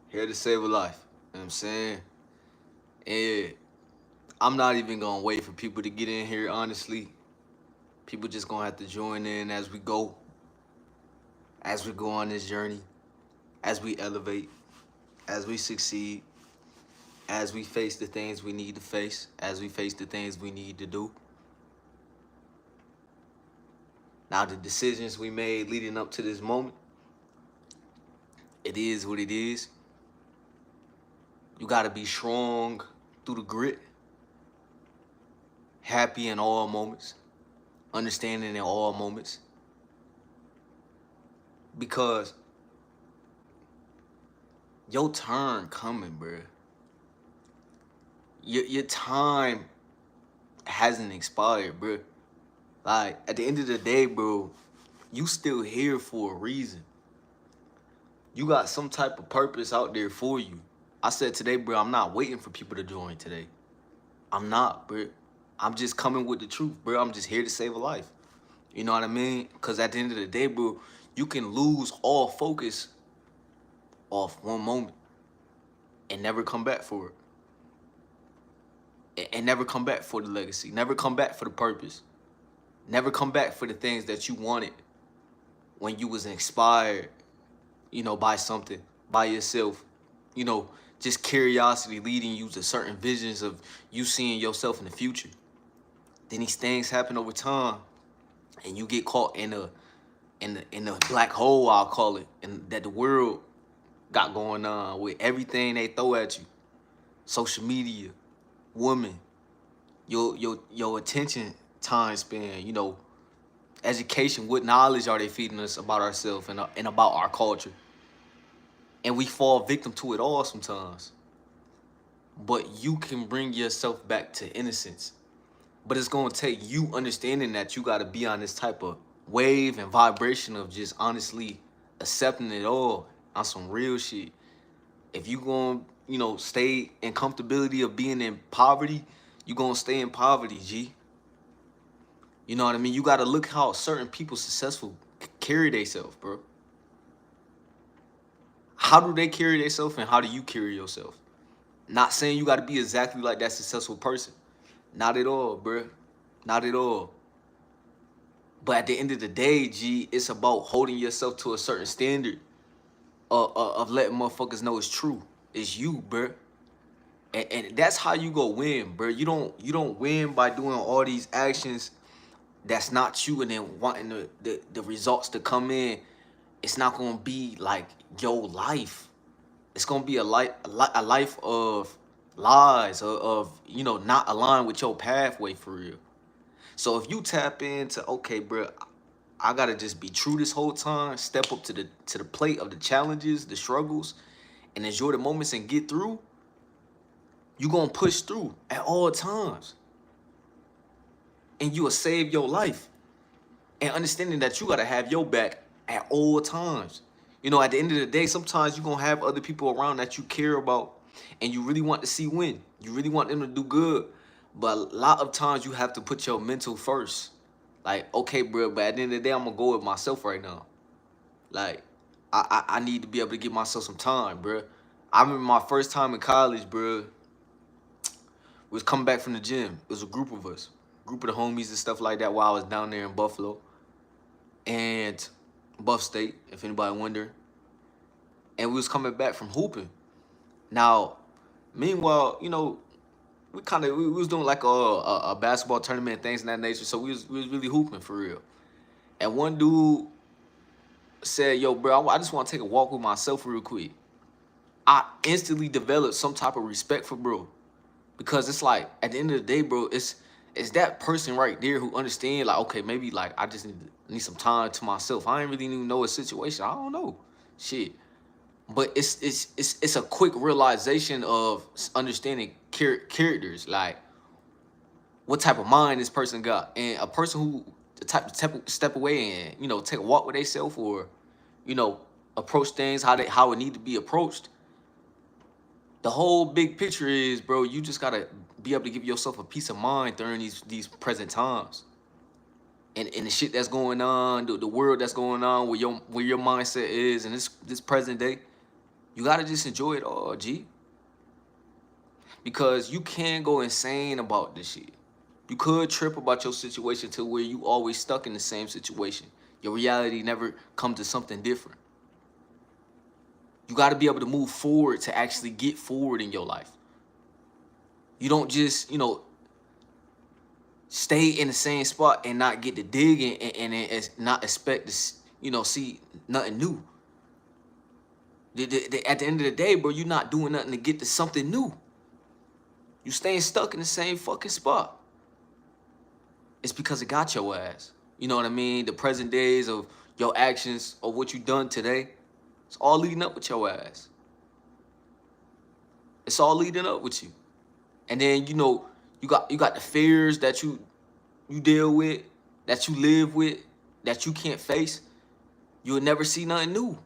Here to save a life. You know what I'm saying? And I'm not even gonna wait for people to get in here, honestly. People just gonna have to join in as we go on this journey, as we elevate, as we succeed, as we face the things we need to face, as we face the things we need to do. Now, the decisions we made leading up to this moment, it is what it is. You gotta be strong through the grit, happy in all moments, understanding in all moments. Because your turn coming, bruh. Your time hasn't expired, bruh. Like, at the end of the day, bro, you still here for a reason. You got some type of purpose out there for you. I said today, bro, I'm not waiting for people to join today. I'm not, bro. I'm just coming with the truth, bro. I'm just here to save a life. You know what I mean? Because at the end of the day, bro, you can lose all focus off one moment and never come back for it. And never come back for the legacy. Never come back for the purpose. Never come back for the things that you wanted when you was inspired, by something, by yourself. Just curiosity leading you to certain visions of you seeing yourself in the future. Then these things happen over time, and you get caught in the black hole, I'll call it, and that the world got going on with everything they throw at you. Social media, women, your attention time span, education, what knowledge are they feeding us about ourselves and about our culture? And we fall victim to it all sometimes. But you can bring yourself back to innocence. But it's gonna take you understanding that you gotta be on this type of wave and vibration of just honestly accepting it all on some real shit. If you gonna, stay in comfortability of being in poverty, you gonna stay in poverty, G. You know what I mean? You gotta look how certain people successful carry themselves, bro. How do they carry themselves and how do you carry yourself? Not saying you gotta be exactly like that successful person. Not at all, bro. Not at all. But at the end of the day, G, it's about holding yourself to a certain standard of letting motherfuckers know it's true. It's you, bro. And that's how you go win, bro. You don't win by doing all these actions that's not you and then wanting the results to come in. It's not gonna be like your life. It's gonna be a life of lies, not aligned with your pathway for real. So if you tap into, okay, bro, I gotta just be true this whole time, step up to the plate of the challenges, the struggles, and enjoy the moments and get through, you gonna push through at all times. And you will save your life. And understanding that you gotta have your back at all times. At the end of the day, sometimes you're gonna have other people around that you care about and you really want to see win. You really want them to do good. But a lot of times you have to put your mental first. Like, okay, bro, but at the end of the day, I'm gonna go with myself right now. Like, I need to be able to give myself some time, bro. I remember my first time in college, bro. We was coming back from the gym. It was a group of us, group of the homies and stuff like that while I was down there in Buffalo and Buff State, if anybody wonder. And we was coming back from hooping. Now, meanwhile, we was doing like a basketball tournament and things of that nature. So we was really hooping for real. And one dude said, "Yo, bro, I just want to take a walk with myself real quick." I instantly developed some type of respect for bro, because it's like at the end of the day, bro, it's that person right there who understand, like, okay, maybe like I just need some time to myself. I ain't really even know a situation. I don't know, shit. But it's a quick realization of understanding characters, like what type of mind this person got, and a person who the type to step away and take a walk with themselves, or you know approach things how it need to be approached. The whole big picture is, bro, you just gotta be able to give yourself a peace of mind during these present times, and the shit that's going on, the world that's going on, where your mindset is, and this present day. You gotta just enjoy it all, G. Because you can go insane about this shit. You could trip about your situation to where you always stuck in the same situation. Your reality never come to something different. You got to be able to move forward to actually get forward in your life. You don't just, stay in the same spot and not get to digging and not expect to, see nothing new. At the end of the day, bro, you're not doing nothing to get to something new. You staying stuck in the same fucking spot. It's because it got your ass. You know what I mean? The present days of your actions or what you done today, it's all leading up with your ass. It's all leading up with you. And then, you got the fears that you deal with, that you live with, that you can't face. You'll never see nothing new.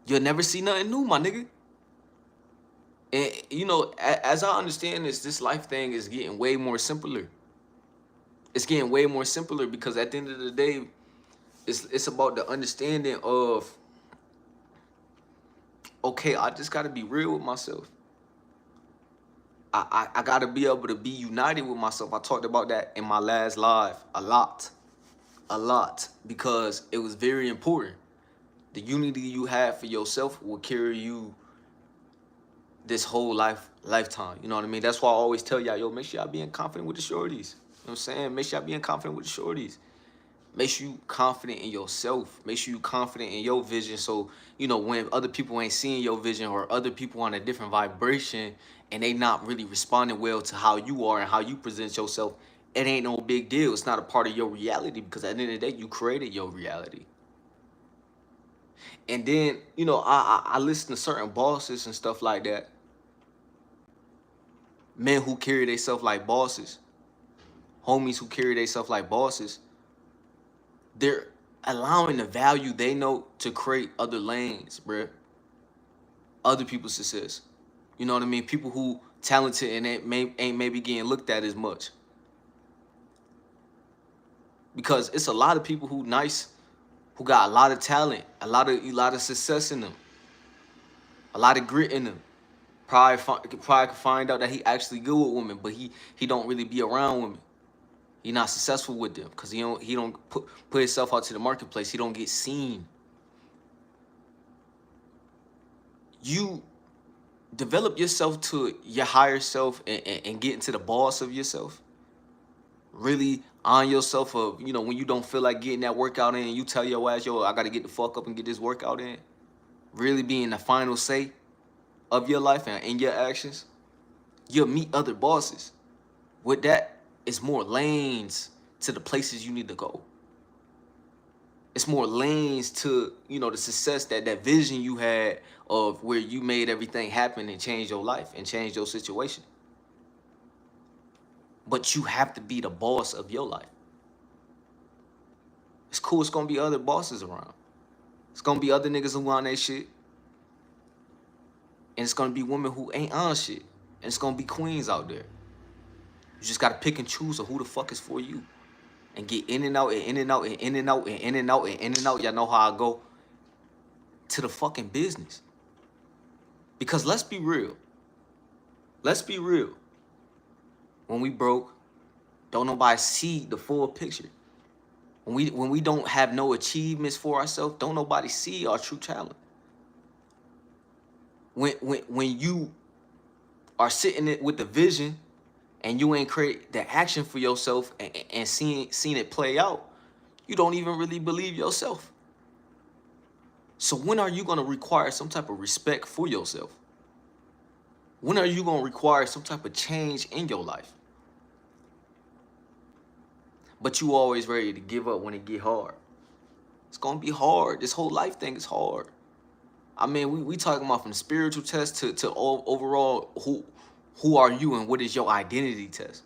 You'll never see nothing new, my nigga. And, as I understand this life thing is getting way more simpler. It's getting way more simpler because at the end of the day, it's about the understanding of, okay, I just got to be real with myself. I got to be able to be united with myself. I talked about that in my last live a lot, because it was very important. The unity you have for yourself will carry you this whole lifetime. You know what I mean? That's why I always tell y'all, yo, make sure y'all being confident with the shorties. You know what I'm saying? Make sure y'all being confident with the shorties. Make sure you confident in yourself. Make sure you confident in your vision. So, when other people ain't seeing your vision or other people on a different vibration and they not really responding well to how you are and how you present yourself, it ain't no big deal. It's not a part of your reality because at the end of the day, you created your reality. And then, I listen to certain bosses and stuff like that. Men who carry themselves like bosses. Homies who carry themselves like bosses. They're allowing the value they know to create other lanes, bruh. Other people's success. You know what I mean? People who talented and ain't maybe getting looked at as much. Because it's a lot of people who nice, who got a lot of talent, a lot of success in them, a lot of grit in them. Probably could find out that he actually good with women, but he don't really be around women. He not successful with them because he don't put himself out to the marketplace. He don't get seen. You develop yourself to your higher self and get into the boss of yourself. Really on yourself of, when you don't feel like getting that workout in, you tell your ass, yo, I got to get the fuck up and get this workout in. Really being the final say of your life and in your actions. You'll meet other bosses. With that, it's more lanes to the places you need to go. It's more lanes to, the success, that vision you had of where you made everything happen and change your life and change your situation. But you have to be the boss of your life. It's cool. It's going to be other bosses around. It's going to be other niggas who on that shit. And it's going to be women who ain't on shit. And it's going to be queens out there. You just got to pick and choose of who the fuck is for you. And get in and out and in and out and in and out and in and out and in and out. Y'all know how I go to the fucking business. Because let's be real. Let's be real. When we broke, don't nobody see the full picture. When we don't have no achievements for ourselves, don't nobody see our true talent. When you are sitting with the vision and you ain't create the action for yourself and seen it play out, you don't even really believe yourself. So when are you going to require some type of respect for yourself? When are you going to require some type of change in your life? But you always ready to give up when it get hard. It's going to be hard. This whole life thing is hard. I mean, we talking about from spiritual test to overall who are you and what is your identity test.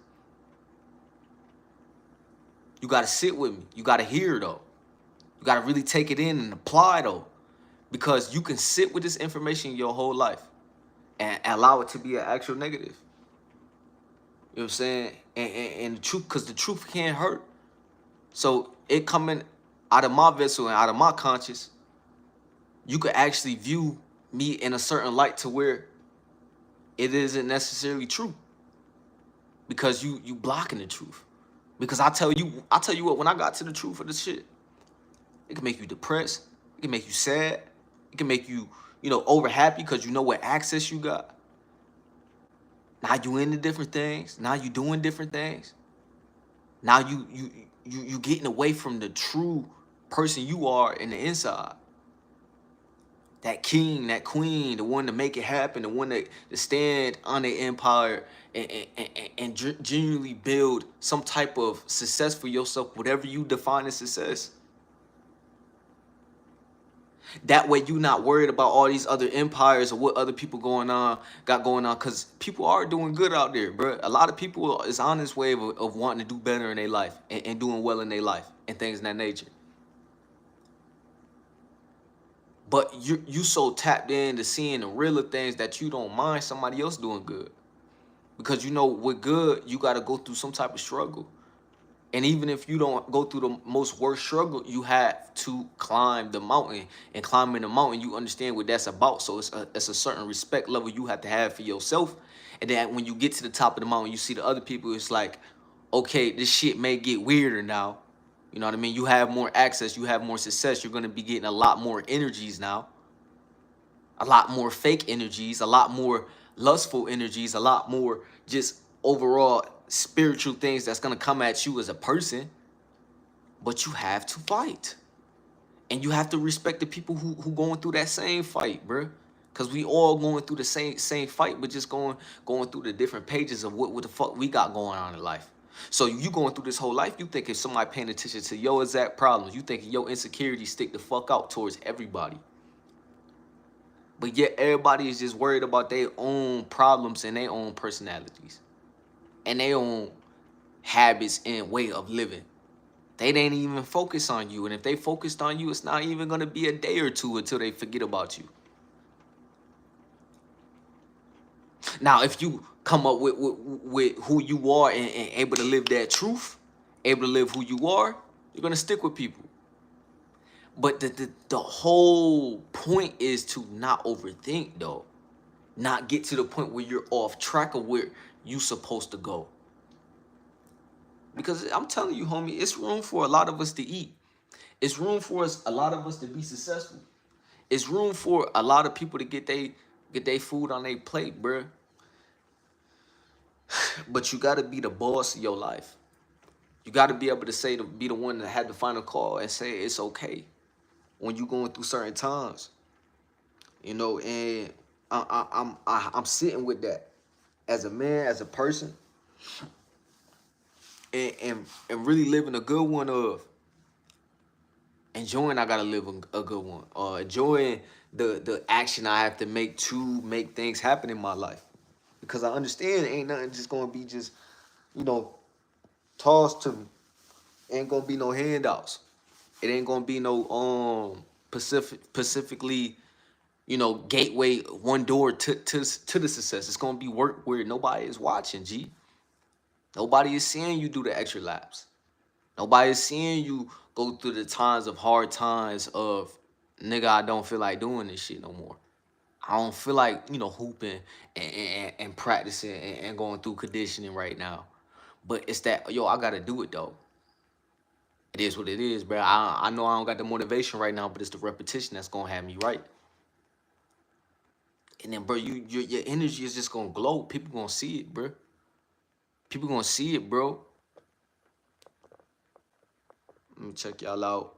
You got to sit with me. You got to hear, though. You got to really take it in and apply, though. Because you can sit with this information your whole life and allow it to be an actual negative. You know what I'm saying? And the truth, because the truth can't hurt. So it coming out of my vessel and out of my conscience, you could actually view me in a certain light to where it isn't necessarily true, because you blocking the truth. Because I tell you what, when I got to the truth of this shit, it can make you depressed, it can make you sad, it can make you, over happy because you know what access you got. Now you into different things. Now you doing different things. Now you getting away from the true person you are in the inside. That king, that queen, the one to make it happen, the one to stand on the empire and genuinely build some type of success for yourself, whatever you define as success. That way you're not worried about all these other empires or what other people got going on, because people are doing good out there, bro. A lot of people is on this wave of wanting to do better in their life and doing well in their life and things of that nature. But you so tapped into seeing the realer things that you don't mind somebody else doing good. Because with good, you got to go through some type of struggle. And even if you don't go through the most worst struggle, you have to climb the mountain. And climbing the mountain, you understand what that's about. So it's a certain respect level you have to have for yourself. And then when you get to the top of the mountain, you see the other people, it's like, okay, this shit may get weirder now. You know what I mean? You have more access, you have more success. You're going to be getting a lot more energies now. A lot more fake energies, a lot more lustful energies, a lot more just overall spiritual things that's going to come at you as a person. But you have to fight. And you have to respect the people who going through that same fight, bro. Because we all going through the same fight, but just going through the different pages of what the fuck we got going on in life. So you going through this whole life, you think if somebody paying attention to your exact problems, you think your insecurities stick the fuck out towards everybody. But yet everybody is just worried about their own problems and their own personalities and their own habits and way of living. They ain't even focus on you. And if they focused on you, it's not even going to be a day or two until they forget about you. Now, if you come up with who you are and able to live that truth, able to live who you are, you're going to stick with people. But the whole point is to not overthink, though. Not get to the point where you're off track of where you supposed to go. Because I'm telling you, homie, it's room for a lot of us to eat. It's room for a lot of us to be successful. It's room for a lot of people to get they food on their plate, bruh. But you got to be the boss of your life. You got to be able to be the one that had the final call and say it's okay when you going through certain times. And I'm sitting with that as a man, as a person, and really living a good one of enjoying. I gotta live a good one, or enjoying the action I have to make things happen in my life, because I understand ain't nothing just gonna be just tossed to me. Ain't gonna be no handouts. It ain't gonna be no specifically gateway, one door to the success. It's gonna be work where nobody is watching, G. Nobody is seeing you do the extra laps. Nobody is seeing you go through the times of hard times of, nigga, I don't feel like doing this shit no more. I don't feel like, hooping and practicing and going through conditioning right now. But it's that, yo, I gotta do it though. It is what it is, bro. I know I don't got the motivation right now, but it's the repetition that's gonna have me right. And then, bro, your energy is just gonna glow. People gonna see it, bro. People gonna see it, bro. Let me check y'all out.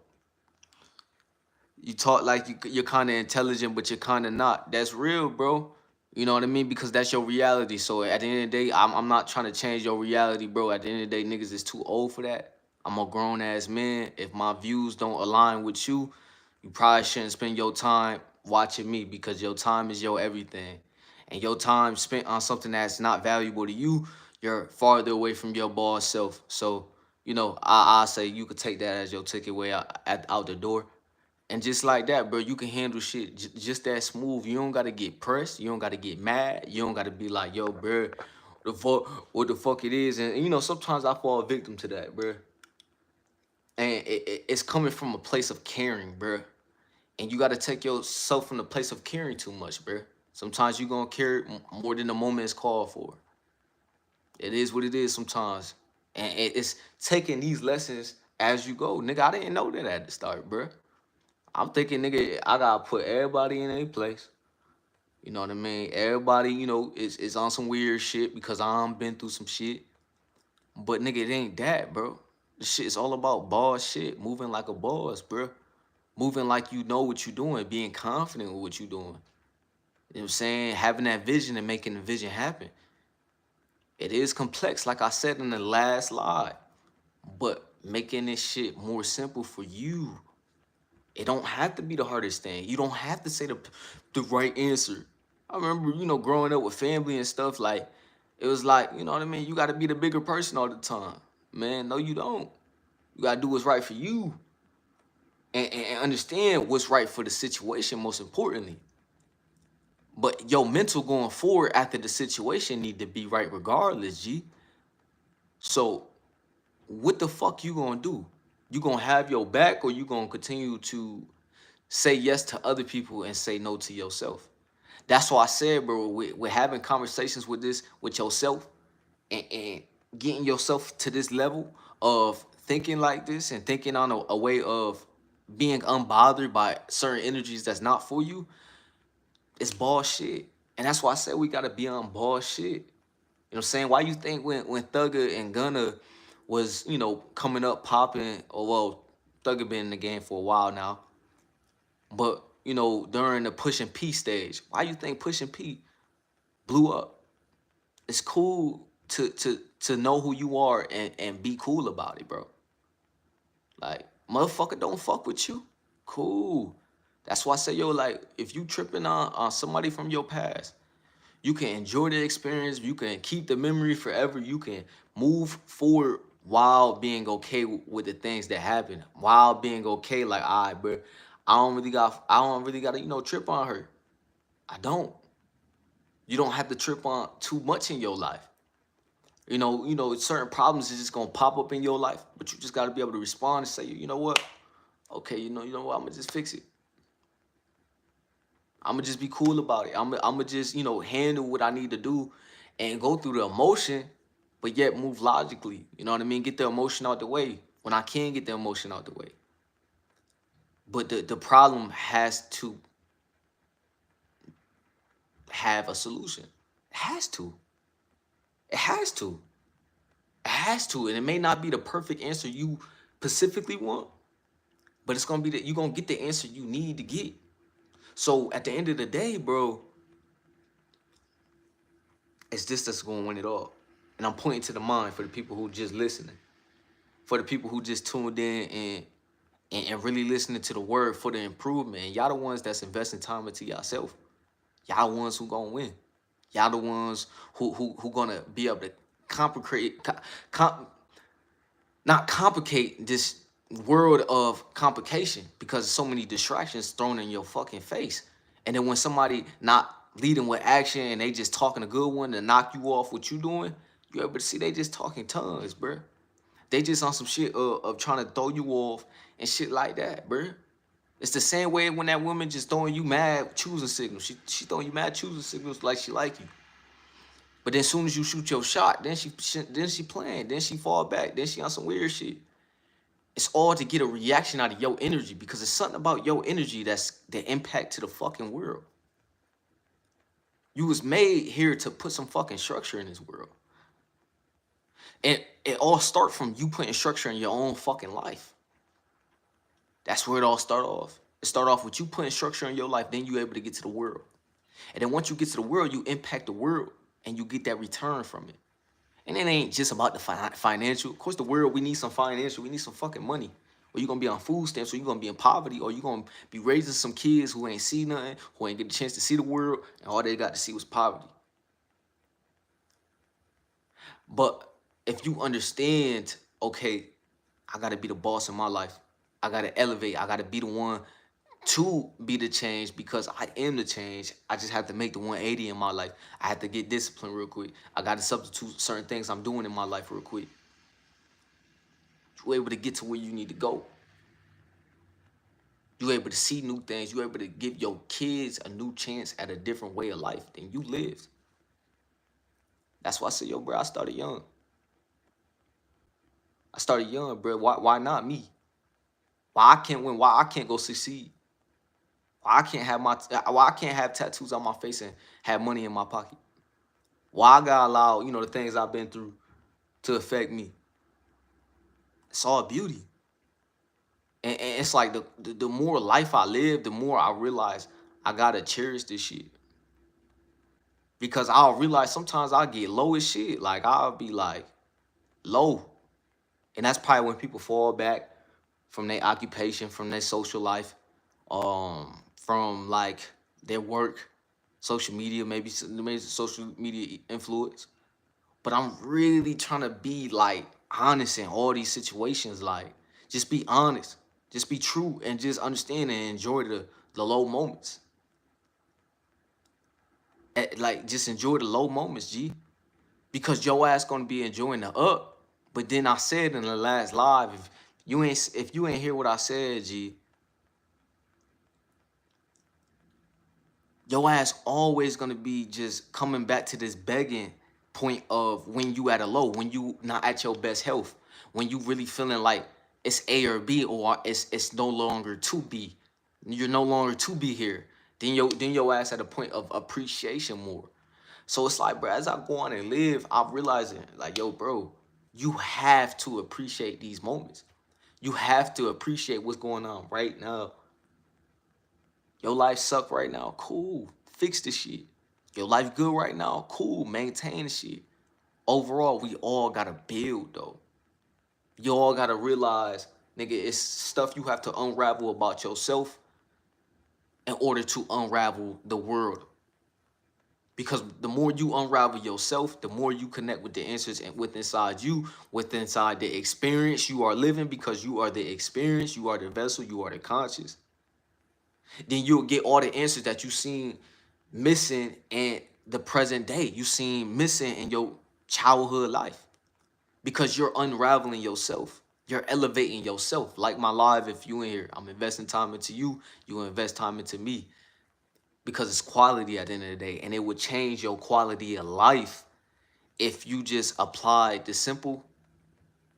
You talk like you're kind of intelligent, but you're kind of not. That's real, bro. You know what I mean? Because that's your reality. So at the end of the day, I'm not trying to change your reality, bro. At the end of the day, niggas is too old for that. I'm a grown ass man. If my views don't align with you, you probably shouldn't spend your time watching me, because your time is your everything. And your time spent on something that's not valuable to you, you're farther away from your boss self. So, I say you could take that as your ticket way out the door. And just like that, bro, you can handle shit just that smooth. You don't gotta get pressed. You don't gotta get mad. You don't gotta be like, yo, bro, what the fuck it is. And sometimes I fall victim to that, bro. And it's coming from a place of caring, bro. And you got to take yourself from the place of caring too much, bro. Sometimes you're going to care more than the moment is called for. It is what it is sometimes. And it's taking these lessons as you go. Nigga, I didn't know that at the start, bro. I'm thinking, nigga, I got to put everybody in their place. You know what I mean? Everybody, is on some weird shit because I'm been through some shit. But nigga, it ain't that, bro. This shit is all about boss shit. Moving like a boss, bro. Moving like you know what you're doing. Being confident with what you're doing. You know what I'm saying? Having that vision and making the vision happen. It is complex, like I said in the last slide. But making this shit more simple for you. It don't have to be the hardest thing. You don't have to say the right answer. I remember, growing up with family and stuff, like, it was like, you know what I mean? You got to be the bigger person all the time. Man, no, you don't. You got to do what's right for you and understand what's right for the situation, most importantly. But your mental going forward after the situation need to be right regardless, G. So what the fuck you gonna do? You gonna have your back, or you gonna continue to say yes to other people and say no to yourself? That's why I said, bro, we're having conversations with yourself, and getting yourself to this level of thinking like this and thinking on a way of being unbothered by certain energies that's not for you. It's bullshit. And that's why I said we gotta be on bullshit. You know what I'm saying? Why you think when Thugger and Gunna was, coming up popping, or well, Thugger been in the game for a while now, but during the Pushing P stage, why you think Pushing P blew up? It's cool to know who you are and be cool about it, bro. Like, motherfucker don't fuck with you. Cool. That's why I say, yo, like, if you tripping on somebody from your past, you can enjoy the experience. You can keep the memory forever. You can move forward while being okay with the things that happen. While being okay, like, all right, bro, I don't really got to, trip on her. I don't. You don't have to trip on too much in your life. Certain problems is just gonna pop up in your life, but you just gotta be able to respond and say, you know what? Okay, you know what? I'm gonna just fix it. I'm gonna just be cool about it. I'm gonna just, handle what I need to do and go through the emotion, but yet move logically. You know what I mean? Get the emotion out the way when I can get the emotion out the way. But the problem has to have a solution. It has to. It has to. It has to. And it may not be the perfect answer you specifically want, but it's gonna be that you're gonna get the answer you need to get. So at the end of the day, bro, it's this that's gonna win it all. And I'm pointing to the mind for the people who just listening, for the people who just tuned in and really listening to the word for the improvement. And y'all the ones that's investing time into yourself. Y'all the ones who gonna win. Y'all the ones who gonna be able to not complicate this world of complication, because there's so many distractions thrown in your fucking face. And then when somebody not leading with action and they just talking a good one to knock you off what you doing, you able to see they just talking tongues, bruh. They just on some shit of trying to throw you off and shit like that, bruh. It's the same way when that woman just throwing you mad choosing signals. She throwing you mad choosing signals like she like you. But then as soon as you shoot your shot, then she playing, then she fall back, then she on some weird shit. It's all to get a reaction out of your energy, because it's something about your energy that's the impact to the fucking world. You was made here to put some fucking structure in this world. And it all start from you putting structure in your own fucking life. That's where it all start off. It start off with you putting structure in your life, then you able to get to the world. And then once you get to the world, you impact the world and you get that return from it. And it ain't just about the financial. Of course, the world, we need some financial. We need some fucking money. Or you going to be on food stamps, or you going to be in poverty, or you going to be raising some kids who ain't see nothing, who ain't get the chance to see the world, and all they got to see was poverty. But if you understand, okay, I got to be the boss in my life. I got to elevate. I got to be the one to be the change, because I am the change. I just have to make the 180 in my life. I have to get disciplined real quick. I got to substitute certain things I'm doing in my life real quick. You're able to get to where you need to go. You able to see new things. You able to give your kids a new chance at a different way of life than you lived. That's why I said, yo, bro, I started young. I started young, bro. Why not me? Why I can't win? Why I can't go succeed? Why I can't have tattoos on my face and have money in my pocket? Why I gotta allow, the things I've been through to affect me? It's all beauty. And it's like the more life I live, the more I realize I gotta cherish this shit. Because I'll realize sometimes I'll get low as shit. Like I'll be like low. And that's probably when people fall back from their occupation, from their social life, from like their work, social media, maybe social media influence. But I'm really trying to be like honest in all these situations. Like just be honest, just be true, and just understand and enjoy the low moments. Like just enjoy the low moments, G, because your ass gonna be enjoying the up. But then I said in the last live, if you ain't hear what I said, G, your ass always gonna be just coming back to this begging point of when you at a low, when you not at your best health, when you really feeling like it's A or B, or it's no longer to be. You're no longer to be here. Then your ass at a point of appreciation more. So it's like, bro, as I go on and live, I'm realizing like, yo, bro, you have to appreciate these moments. You have to appreciate what's going on right now. Your life suck right now, cool. Fix the shit. Your life good right now, cool. Maintain the shit. Overall, we all gotta build though. You all gotta realize, nigga, it's stuff you have to unravel about yourself in order to unravel the world. Because the more you unravel yourself, the more you connect with the answers and with inside you, with inside the experience you are living, because you are the experience, you are the vessel, you are the conscious. Then you'll get all the answers that you seen missing in the present day. You seen missing in your childhood life. Because you're unraveling yourself. You're elevating yourself. Like my live, if you in here, I'm investing time into you, you invest time into me. Because it's quality at the end of the day. And it would change your quality of life if you just applied the simple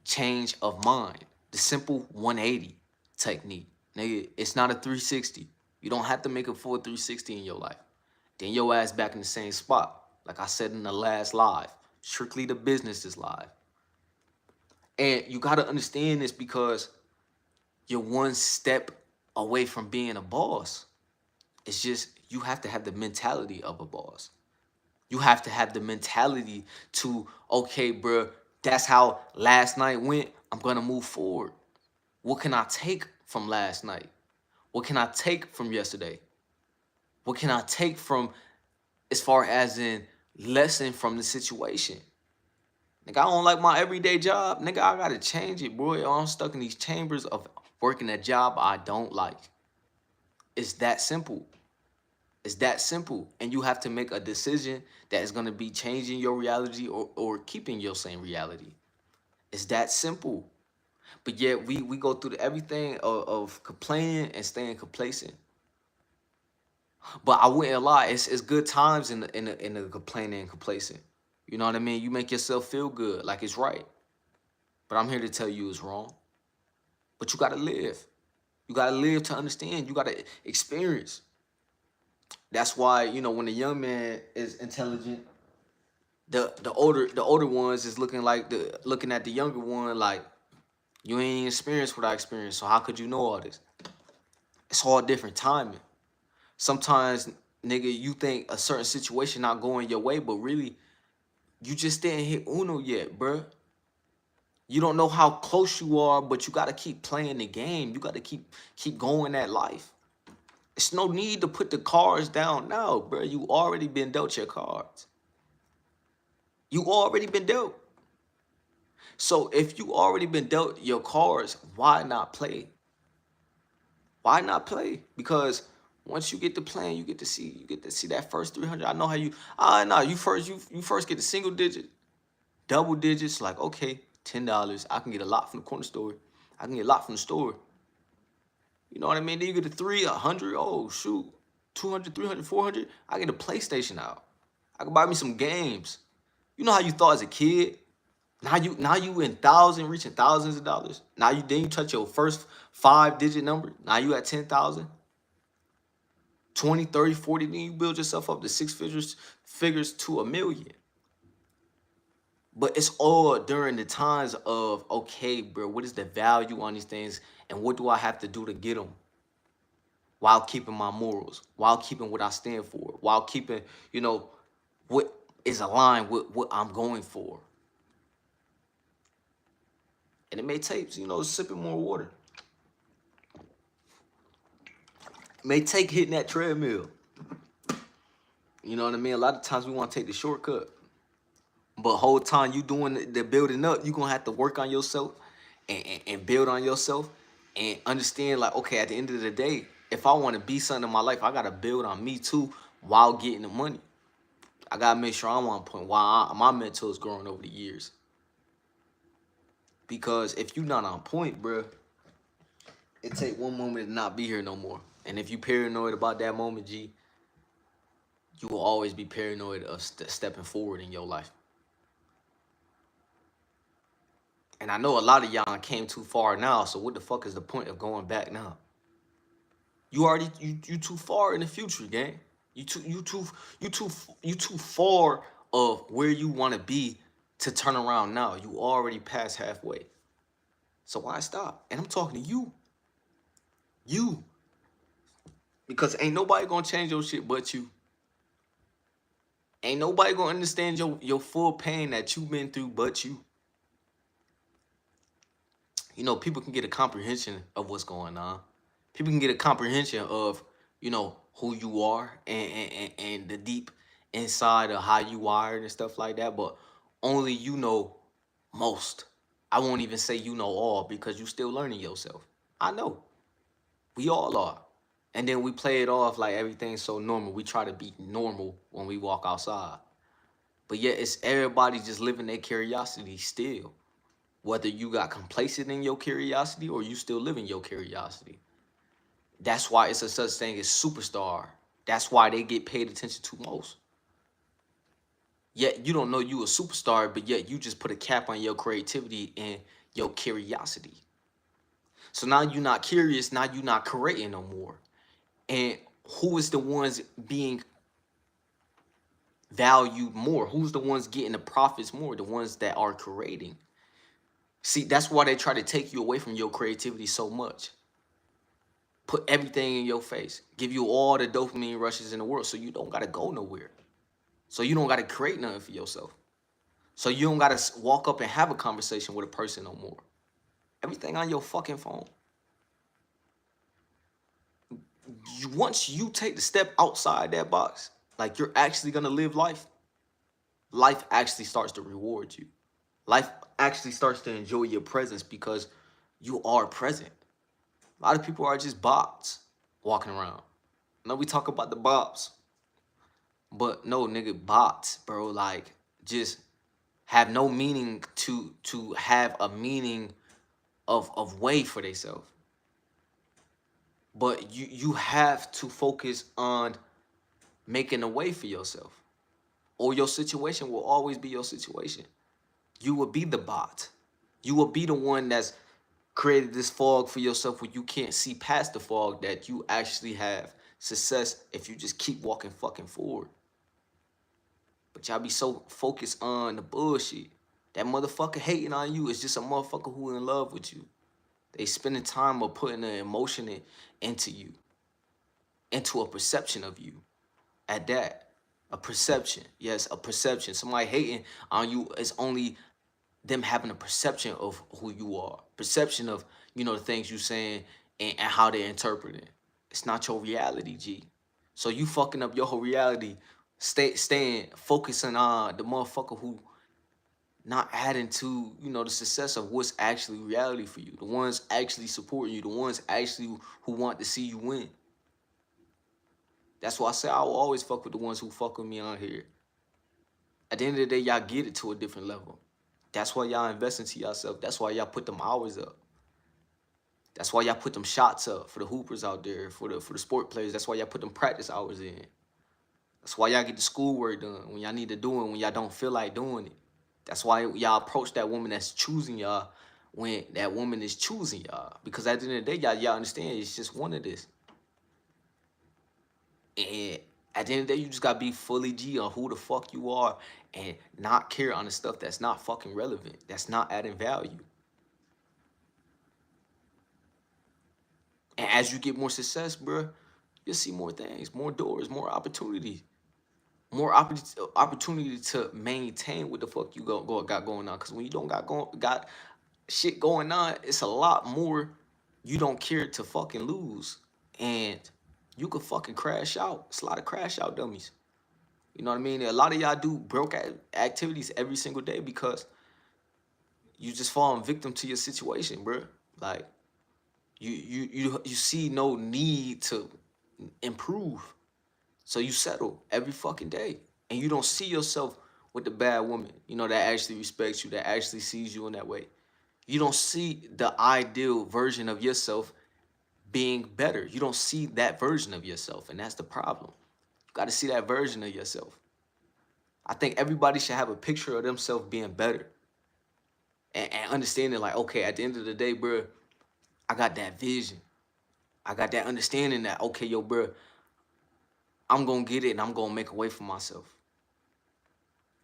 change of mind, the simple 180 technique. Nigga, it's not a 360. You don't have to make a full 360 in your life. Then your ass back in the same spot. Like I said in the last live, strictly the business is live. And you got to understand this, because you're one step away from being a boss. It's just you have to have the mentality of a boss. You have to have the mentality to, okay, bro, that's how last night went. I'm going to move forward. What can I take from last night? What can I take from yesterday? What can I take from, as far as in lesson from the situation? Nigga, I don't like my everyday job. Nigga, I got to change it, bro. I'm stuck in these chambers of working a job I don't like. It's that simple. It's that simple. And you have to make a decision that is going to be changing your reality or keeping your same reality. It's that simple. But yet we go through everything of complaining and staying complacent. But I wouldn't lie, it's good times in the complaining and complacent. You know what I mean? You make yourself feel good, like it's right. But I'm here to tell you it's wrong. But you gotta live. You gotta live to understand. You gotta experience. That's why, when a young man is intelligent, the older ones is looking at the younger one like, you ain't experienced what I experienced, so how could you know all this? It's all different timing. Sometimes, nigga, you think a certain situation not going your way, but really, you just didn't hit Uno yet, bruh. You don't know how close you are, but you gotta keep playing the game. You gotta keep going that life. It's no need to put the cards down now, bruh. You already been dealt your cards. You already been dealt. So if you already been dealt your cards, why not play? Why not play? Because once you get to playing, you get to see that first 300. I know how you. No, you first get the single digit, double digits. Like, okay, $10. I can get a lot from the corner store. I can get a lot from the store. You know what I mean? Then you get a 3, 100, oh shoot, 200, 300, 400. I get a PlayStation out. I can buy me some games. You know how you thought as a kid? Now you in reaching thousands of dollars. Then you touch your first 5-digit number. Now you at 10,000, 20, 30, 40. Then you build yourself up to figures to $1 million. But it's all during the times of, okay, bro, what is the value on these things, and what do I have to do to get them? While keeping my morals, while keeping what I stand for, while keeping, what is aligned with what I'm going for. And it may take, sipping more water. It may take hitting that treadmill. You know what I mean? A lot of times we want to take the shortcut. But whole time you doing the building up, you're going to have to work on yourself and build on yourself and understand, like, okay, at the end of the day, if I want to be something in my life, I got to build on me too while getting the money. I got to make sure I'm on point while my mental is growing over the years. Because if you're not on point, bro, it take one moment to not be here no more. And if you paranoid about that moment, G, you will always be paranoid of stepping forward in your life. And I know a lot of y'all came too far now, so what the fuck is the point of going back now? You too far in the future, gang. You too far of where you want to be to turn around now. You already past halfway. So why stop? And I'm talking to you. You. Because ain't nobody gonna change your shit but you. Ain't nobody gonna understand your full pain that you've been through but you. People can get a comprehension of what's going on. People can get a comprehension of, who you are and the deep inside of how you wired and stuff like that. But only you know most. I won't even say you know all, because you still learning yourself. I know. We all are. And then we play it off like everything's so normal. We try to be normal when we walk outside. But yet it's everybody just living their curiosity still. Whether you got complacent in your curiosity or you still living your curiosity. That's why it's a such thing as superstar. That's why they get paid attention to most. Yet you don't know you a superstar, but yet you just put a cap on your creativity and your curiosity. So now you're not curious, now you're not creating no more. And who is the ones being valued more? Who's the ones getting the profits more? The ones that are creating. See, that's why they try to take you away from your creativity so much. Put everything in your face. Give you all the dopamine rushes in the world so you don't got to go nowhere. So you don't got to create nothing for yourself. So you don't got to walk up and have a conversation with a person no more. Everything on your fucking phone. Once you take the step outside that box, like you're actually going to live life, life actually starts to reward you. Life actually starts to enjoy your presence because you are present. A lot of people are just bots walking around. No, we talk about the bots. But no, nigga, bots, bro, like, just have no meaning to have a meaning of way for themselves. But you have to focus on making a way for yourself. Or your situation will always be your situation. You will be the bot. You will be the one that's created this fog for yourself where you can't see past the fog, that you actually have success if you just keep walking fucking forward. But y'all be so focused on the bullshit. That motherfucker hating on you is just a motherfucker who in love with you. They spending time of putting an emotion into you. Into a perception of you. At that. A perception. Yes, a perception. Somebody hating on you is only them having a perception of who you are. Perception of, the things you saying and how they're interpreting. It's not your reality, G. So you fucking up your whole reality, staying focusing on the motherfucker who not adding to, the success of what's actually reality for you. The ones actually supporting you. The ones actually who want to see you win. That's why I say I will always fuck with the ones who fuck with me on here. At the end of the day, y'all get it to a different level. That's why y'all invest into yourself. That's why y'all put them hours up. That's why y'all put them shots up for the hoopers out there, for the sport players. That's why y'all put them practice hours in. That's why y'all get the schoolwork done when y'all need to do it, when y'all don't feel like doing it. That's why y'all approach that woman that's choosing y'all when that woman is choosing y'all. Because at the end of the day, y'all understand it's just one of this. And at the end of the day, you just gotta be fully G on who the fuck you are and not care on the stuff that's not fucking relevant, that's not adding value. And as you get more success, bro, you'll see more things, more doors, more opportunities, more opportunity to maintain what the fuck you got going on. Cause when you don't got shit going on, it's a lot more you don't care to fucking lose. And you could fucking crash out. It's a lot of crash out dummies. You know what I mean? A lot of y'all do broke activities every single day because you just falling victim to your situation, bro. Like you see no need to improve, so you settle every fucking day, and you don't see yourself with the bad woman, you know, that actually respects you, that actually sees you in that way. You don't see the ideal version of yourself being better. You don't see that version of yourself, and that's the problem. You got to see that version of yourself. I think everybody should have a picture of themselves being better, and understanding like, okay, at the end of the day, bro, I got that vision. I got that understanding that, okay, yo, bro, I'm going to get it and I'm going to make a way for myself.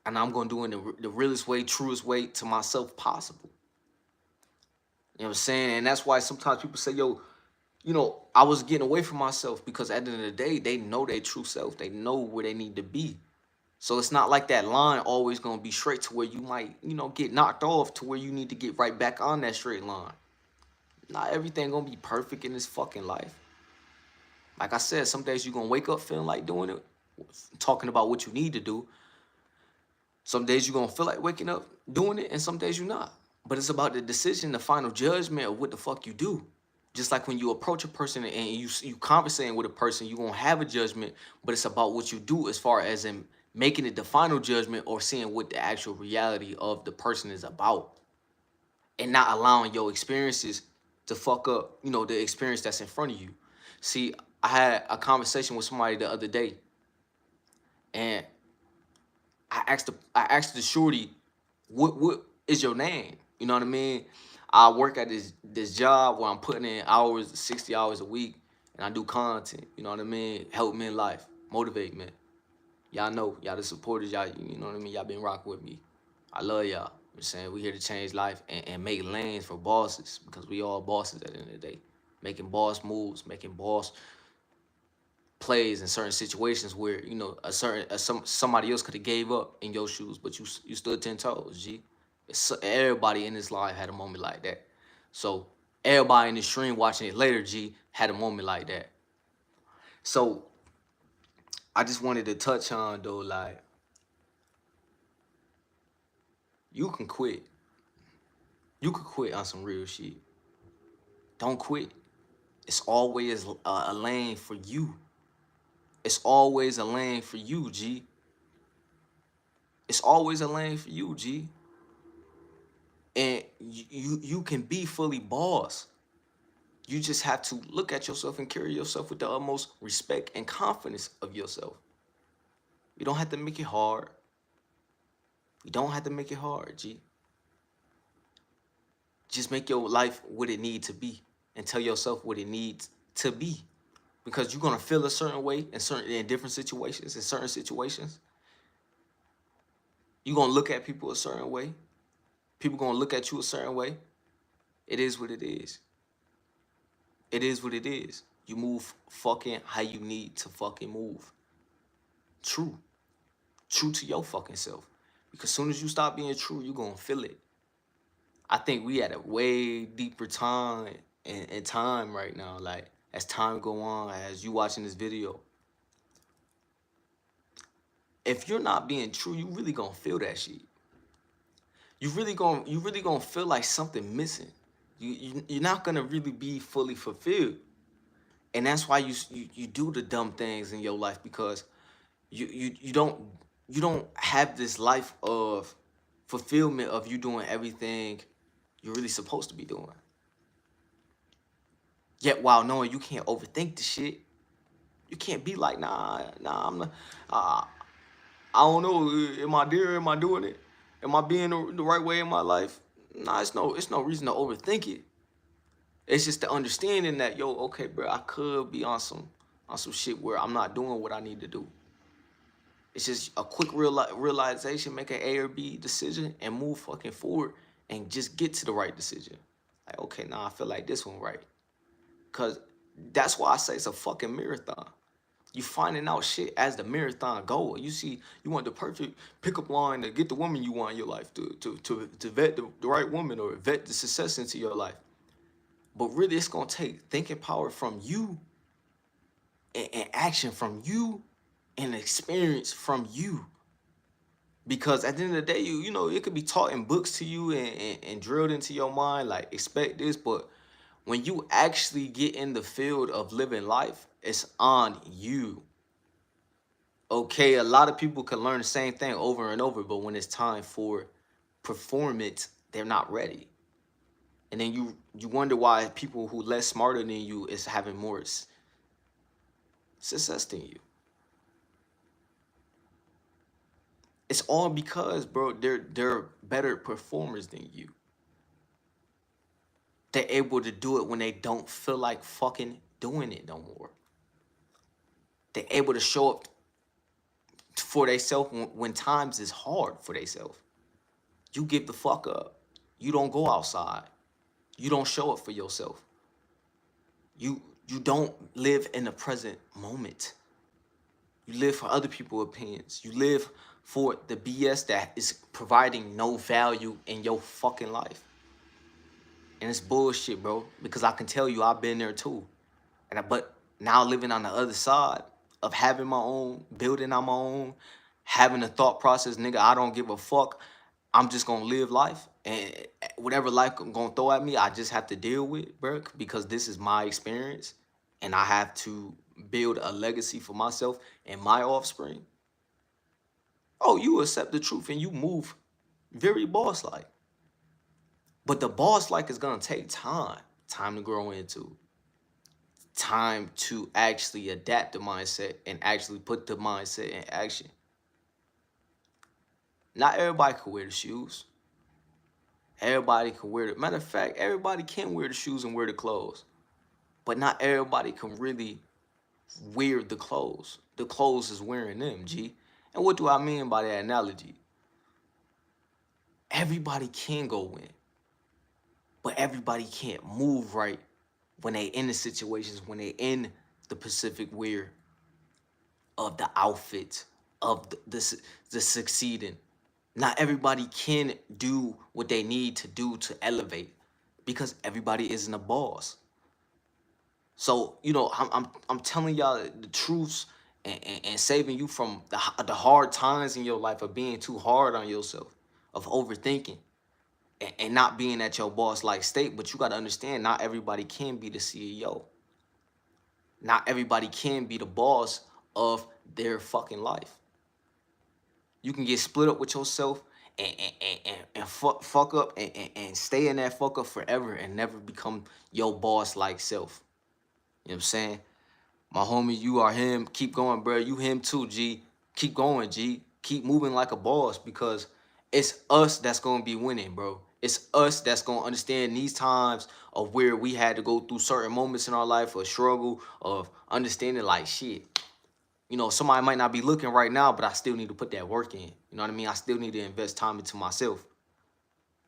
And I'm going to do it in the realest way, truest way to myself possible. You know what I'm saying? And that's why sometimes people say, yo, you know, I was getting away from myself because at the end of the day, they know their true self. They know where they need to be. So it's not like that line always going to be straight to where you might, you know, get knocked off to where you need to get right back on that straight line. Not everything going to be perfect in this fucking life. Like I said, some days you're going to wake up feeling like doing it, talking about what you need to do. Some days you're going to feel like waking up doing it, and some days you're not. But it's about the decision, the final judgment of what the fuck you do. Just like when you approach a person and you conversating with a person, you're going to have a judgment, but it's about what you do as far as in making it the final judgment or seeing what the actual reality of the person is about. And not allowing your experiences to fuck up, you know, the experience that's in front of you. See, I had a conversation with somebody the other day, and I asked the shorty, what is your name? You know what I mean? I work at this job where I'm putting in hours, 60 hours a week, and I do content. You know what I mean? Help me in life, motivate me. Y'all know, y'all the supporters, y'all, you know what I mean? Y'all been rocking with me. I love y'all. I'm saying we here to change life and make lanes for bosses, because we all bosses at the end of the day. Making boss moves, making boss plays in certain situations where, you know, somebody else could have gave up in your shoes, but you stood 10 toes. G, everybody in this life had a moment like that. So everybody in the stream watching it later, G, had a moment like that. So I just wanted to touch on though, like, you can quit. You could quit on some real shit. Don't quit. It's always a lane for you. It's always a lane for you, G. It's always a lane for you, G. And you can be fully boss. You just have to look at yourself and carry yourself with the utmost respect and confidence of yourself. You don't have to make it hard. You don't have to make it hard, G. Just make your life what it needs to be and tell yourself what it needs to be. Because you're gonna feel a certain way in different situations, in certain situations. You're gonna look at people a certain way. People gonna look at you a certain way. It is what it is. It is what it is. You move fucking how you need to fucking move. True. True to your fucking self. Because soon as you stop being true, you're gonna feel it. I think we at a way deeper time in time right now. Like, as time go on, as you watching this video, if you're not being true, you really gonna feel that shit. You really gonna feel like something missing. You're not gonna really be fully fulfilled. And that's why you do the dumb things in your life, because you don't have this life of fulfillment of you doing everything you're really supposed to be doing. Yet while knowing you can't overthink the shit, you can't be like, nah, I'm not, uh, I don't know, am I there? Am I doing it? Am I being the right way in my life? Nah, it's no reason to overthink it. It's just the understanding that, yo, okay, bro, I could be on some shit where I'm not doing what I need to do. It's just a quick realization, make an A or B decision and move fucking forward and just get to the right decision. Like, okay, now I feel like this one right. Cause that's why I say it's a fucking marathon. You finding out shit as the marathon goal. You see, you want the perfect pickup line to get the woman you want in your life, to vet the right woman or vet the success into your life. But really, it's gonna take thinking power from you and action from you and experience from you. Because at the end of the day, you know, it could be taught in books to you and drilled into your mind, like expect this, but when you actually get in the field of living life, it's on you. Okay, a lot of people can learn the same thing over and over, but when it's time for performance, they're not ready. And then you wonder why people who less smarter than you is having more success than you. It's all because, bro, they're better performers than you. They're able to do it when they don't feel like fucking doing it no more. They're able to show up for themselves when times is hard for themselves. You give the fuck up. You don't go outside. You don't show up for yourself. You don't live in the present moment. You live for other people's opinions. You live for the BS that is providing no value in your fucking life. And it's bullshit, bro. Because I can tell you I've been there too. But now living on the other side of having my own, building on my own, having a thought process, nigga, I don't give a fuck. I'm just gonna live life, and whatever life gonna throw at me, I just have to deal with, bro, because this is my experience, and I have to build a legacy for myself and my offspring. Oh, you accept the truth and you move very boss-like. But the boss-like is gonna take time to grow into, time to actually adapt the mindset and actually put the mindset in action. Not everybody can wear the shoes. Everybody can wear the matter of fact, everybody can wear the shoes and wear the clothes. But not everybody can really wear the clothes. The clothes is wearing them, G. And what do I mean by that analogy? Everybody can go win, but everybody can't move right when they in the situations, when they in the Pacific wear of the outfit, of the succeeding. Not everybody can do what they need to do to elevate because everybody isn't a boss. So, you know, I'm telling y'all the truths and saving you from the hard times in your life of being too hard on yourself, of overthinking and not being at your boss like state. But you got to understand, not everybody can be the CEO. Not everybody can be the boss of their fucking life. You can get split up with yourself and fuck up and stay in that fuck up forever and never become your boss like self. You know what I'm saying? My homie, you are him. Keep going, bro. You him too, G. Keep going, G. Keep moving like a boss because it's us that's gonna be winning, bro. It's us that's gonna understand these times of where we had to go through certain moments in our life of struggle, of understanding like shit. You know, somebody might not be looking right now, but I still need to put that work in. You know what I mean? I still need to invest time into myself. You know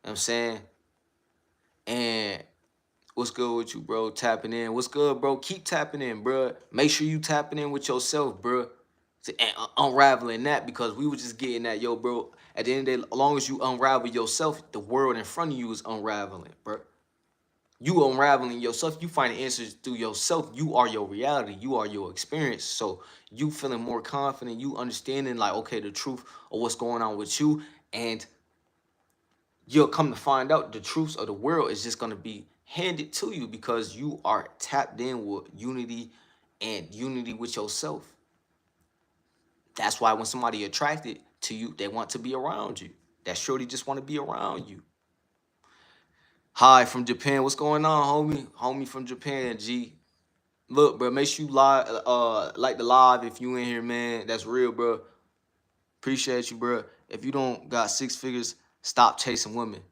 what I'm saying? And what's good with you, bro? Tapping in. What's good, bro? Keep tapping in, bro. Make sure you tapping in with yourself, bro. And unraveling that because we were just getting that, yo, bro. At the end of the day, as long as you unravel yourself, the world in front of you is unraveling, bro. You unraveling yourself, you find answers through yourself. You are your reality. You are your experience. So you feeling more confident, you understanding like, okay, the truth of what's going on with you. And you'll come to find out the truths of the world is just going to be handed to you because you are tapped in with unity and unity with yourself. That's why when somebody attracted to you, they want to be around you. That shorty just want to be around you. Hi from Japan. What's going on, homie? Homie from Japan, G. Look, bro, make sure you like the live if you in here, man. That's real, bro. Appreciate you, bro. If you don't got 6 figures, stop chasing women.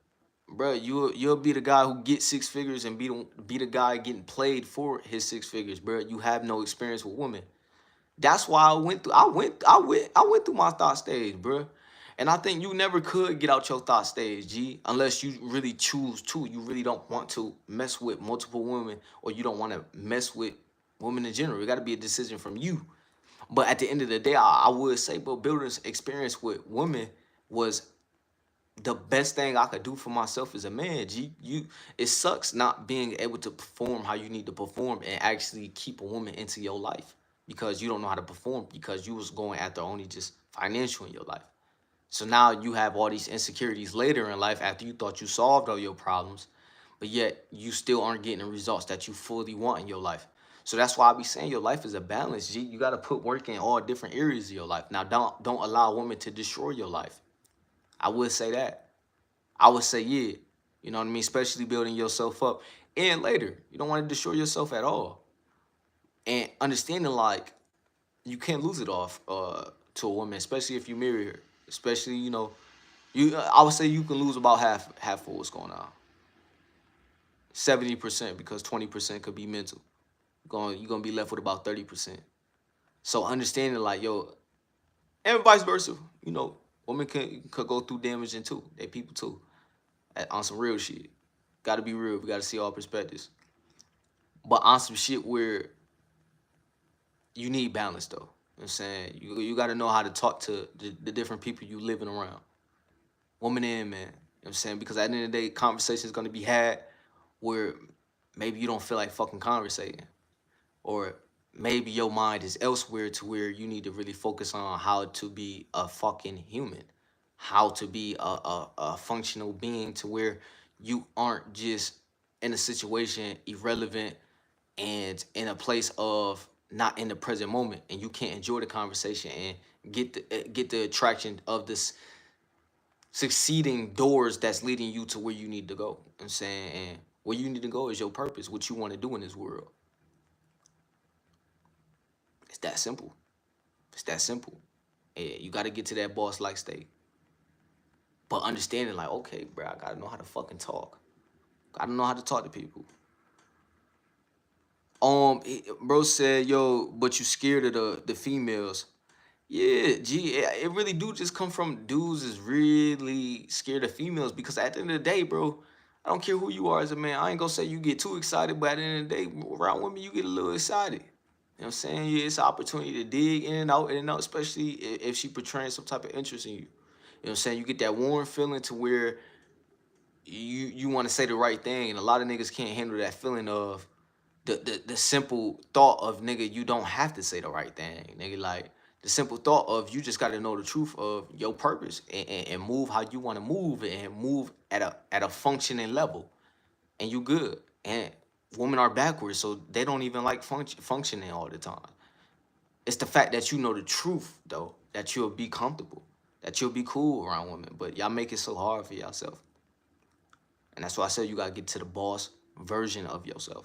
Bro, you'll be the guy who gets 6 figures and be the guy getting played for his 6 figures, bro. You have no experience with women. That's why I went through my thought stage, bro. And I think you never could get out your thought stage, G, unless you really choose to. You really don't want to mess with multiple women, or you don't want to mess with women in general. It got to be a decision from you. But at the end of the day, I would say, bro, building experience with women was the best thing I could do for myself as a man. G, it sucks not being able to perform how you need to perform and actually keep a woman into your life because you don't know how to perform because you was going after only just financial in your life. So now you have all these insecurities later in life after you thought you solved all your problems, but yet you still aren't getting the results that you fully want in your life. So that's why I be saying your life is a balance, G. You gotta put work in all different areas of your life. Now don't allow women to destroy your life. I would say that. I would say, yeah. You know what I mean? Especially building yourself up. And later, you don't want to destroy yourself at all. And understanding like you can't lose it off to a woman, especially if you marry her. Especially, I would say you can lose about half of what's going on. 70% because 20% could be mental. You're gonna be left with about 30%. So understanding like, yo, and vice versa, women could go through damaging too. They people too. On some real shit. Gotta be real. We gotta see all perspectives. But on some shit where you need balance though. You know what I'm saying? You gotta know how to talk to the different people you living around. Woman and man. You know what I'm saying? Because at the end of the day, conversation is gonna be had where maybe you don't feel like fucking conversating. Or maybe your mind is elsewhere to where you need to really focus on how to be a fucking human. How to be a functional being to where you aren't just in a situation irrelevant and in a place of not in the present moment and you can't enjoy the conversation and get the attraction of this succeeding doors that's leading you to where you need to go. You know what I'm saying? And where you need to go is your purpose, what you want to do in this world. It's that simple. It's that simple. Yeah, you got to get to that boss like state. But understanding like, okay, bro, I got to know how to fucking talk. Got to know how to talk to people. Bro said, yo, but you scared of the females. Yeah, gee, it really do just come from dudes is really scared of females because at the end of the day, bro, I don't care who you are as a man. I ain't gonna say you get too excited, but at the end of the day, around women, you get a little excited. You know what I'm saying? Yeah, it's an opportunity to dig in and out, especially if she portraying some type of interest in you. You know what I'm saying? You get that warm feeling to where you want to say the right thing, and a lot of niggas can't handle that feeling of the simple thought of nigga, you don't have to say the right thing, nigga. Like the simple thought of you just got to know the truth of your purpose and move how you want to move and move at a functioning level, and you good. And women are backwards, so they don't even like functioning all the time. It's the fact that you know the truth though, that you'll be comfortable, that you'll be cool around women, but y'all make it so hard for yourself. And that's why I said you gotta get to the boss version of yourself.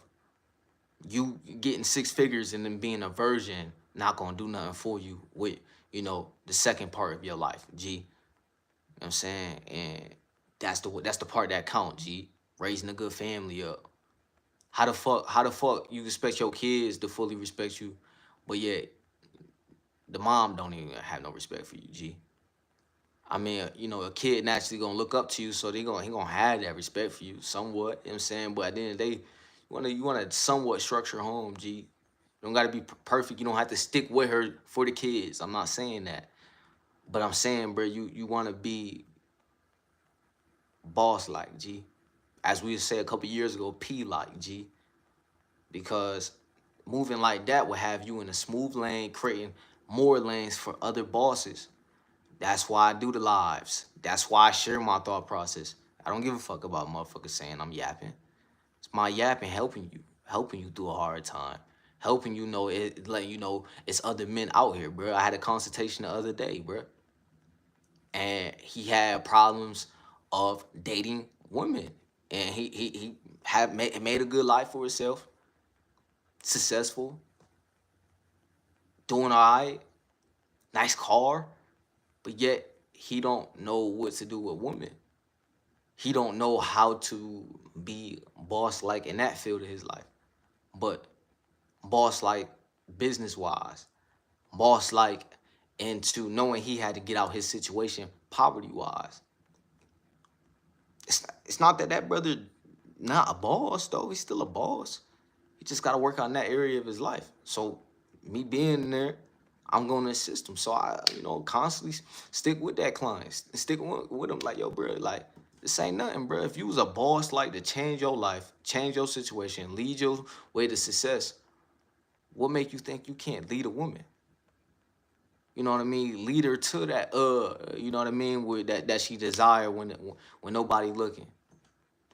You getting 6 figures and then being a virgin not gonna do nothing for you with, the second part of your life, G. You know what I'm saying? And that's the part that count, G. Raising a good family up. How the fuck you expect your kids to fully respect you, but yet the mom don't even have no respect for you, G. I mean, a kid naturally gonna look up to you, so he gonna have that respect for you somewhat. You know what I'm saying? But at the end of the day, you wanna somewhat structure home, G. You don't gotta be perfect. You don't have to stick with her for the kids. I'm not saying that, but I'm saying, bro, you wanna be boss like, G. As we said a couple years ago, P like, G. Because moving like that will have you in a smooth lane, creating more lanes for other bosses. That's why I do the lives. That's why I share my thought process. I don't give a fuck about motherfuckers saying I'm yapping. It's my yapping helping you through a hard time, helping you know it, letting you know it's other men out here, bro. I had a consultation the other day, bro, and he had problems of dating women. and he have made a good life for himself, successful, doing all right, nice car, but yet he don't know what to do with women. He don't know how to be boss like in that field of his life, but boss like business wise, boss like into knowing he had to get out his situation poverty wise. It's not that that brother not a boss though. He's still a boss. He just got to work on that area of his life. So me being there, I'm going to assist him. So I, constantly stick with that client, stick with him. Like, yo, bro, like this ain't nothing, bro. If you was a boss, like to change your life, change your situation, lead your way to success, what make you think you can't lead a woman? You know what I mean? Lead her to that, you know what I mean, with that she desire when nobody looking,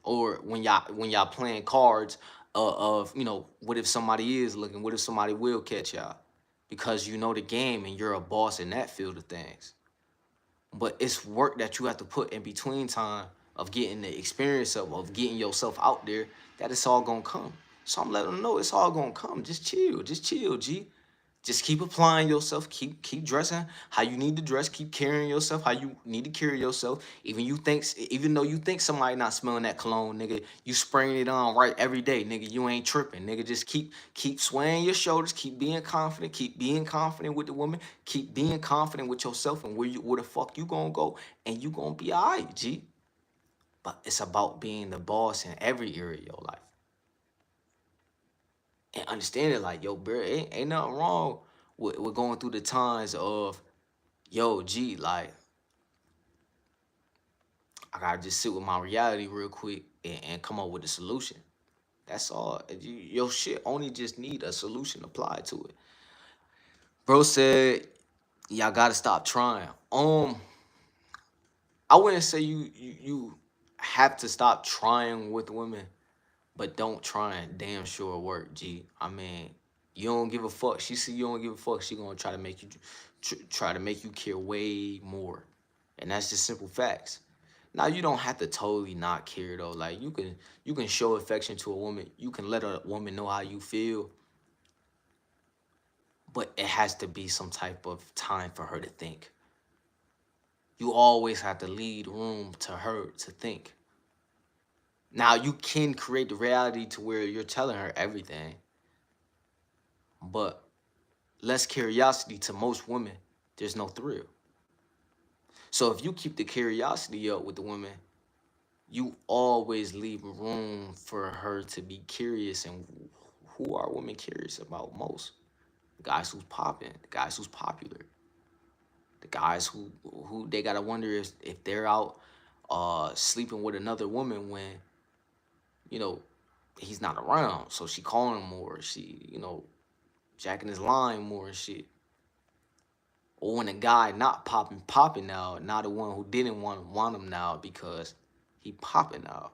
or when y'all playing cards of what if somebody is looking, what if somebody will catch y'all, because you know the game and you're a boss in that field of things. But it's work that you have to put in between time of getting the experience of getting yourself out there, that it's all gonna come. So I'm letting them know it's all gonna come. Just chill, G. Just keep applying yourself. Keep dressing how you need to dress. Keep carrying yourself how you need to carry yourself. Even though you think somebody not smelling that cologne, nigga, you spraying it on right every day, nigga. You ain't tripping, nigga. Just keep swaying your shoulders. Keep being confident. Keep being confident with the woman. Keep being confident with yourself and where the fuck you gonna go, and you gonna be alright, G. But it's about being the boss in every area of your life. And understand it, like, yo, bro, ain't nothing wrong with going through the times of, yo, G, like, I gotta just sit with my reality real quick and come up with a solution. That's all. Your shit only just need a solution applied to it. Bro said, y'all gotta stop trying. I wouldn't say you have to stop trying with women, but don't try and damn sure work, G. I mean, you don't give a fuck. She see you don't give a fuck. She gonna try to make you try to make you care way more, and that's just simple facts. Now you don't have to totally not care though. Like you can show affection to a woman. You can let a woman know how you feel, but it has to be some type of time for her to think. You always have to leave room to her to think. Now you can create the reality to where you're telling her everything, but less curiosity to most women, there's no thrill. So if you keep the curiosity up with the woman, you always leave room for her to be curious. And who are women curious about most? The guys who's popping, the guys who's popular, the guys who they gotta wonder if they're out sleeping with another woman when you know he's not around. So she calling him more, she jacking his line more and shit. Or when a guy not popping now, not the one who didn't want him now because he popping now.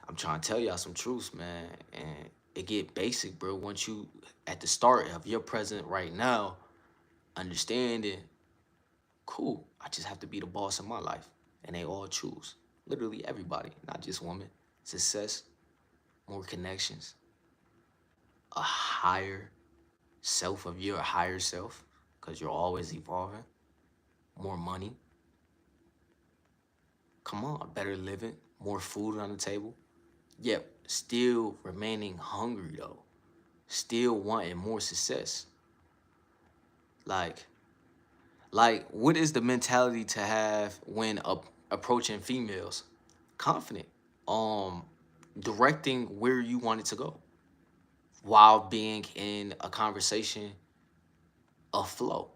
I'm trying to tell y'all some truths, man, and it get basic, bro. Once you at the start of your present right now, understanding, cool. I just have to be the boss of my life, and they all choose. Literally everybody, not just women. Success, more connections, a higher self of your higher self, because you're always evolving. More money. Come on, better living, more food on the table. Yet still remaining hungry though. Still wanting more success. Like, what is the mentality to have when approaching females? Confident. Um, Directing where you want it to go while being in a conversation of flow.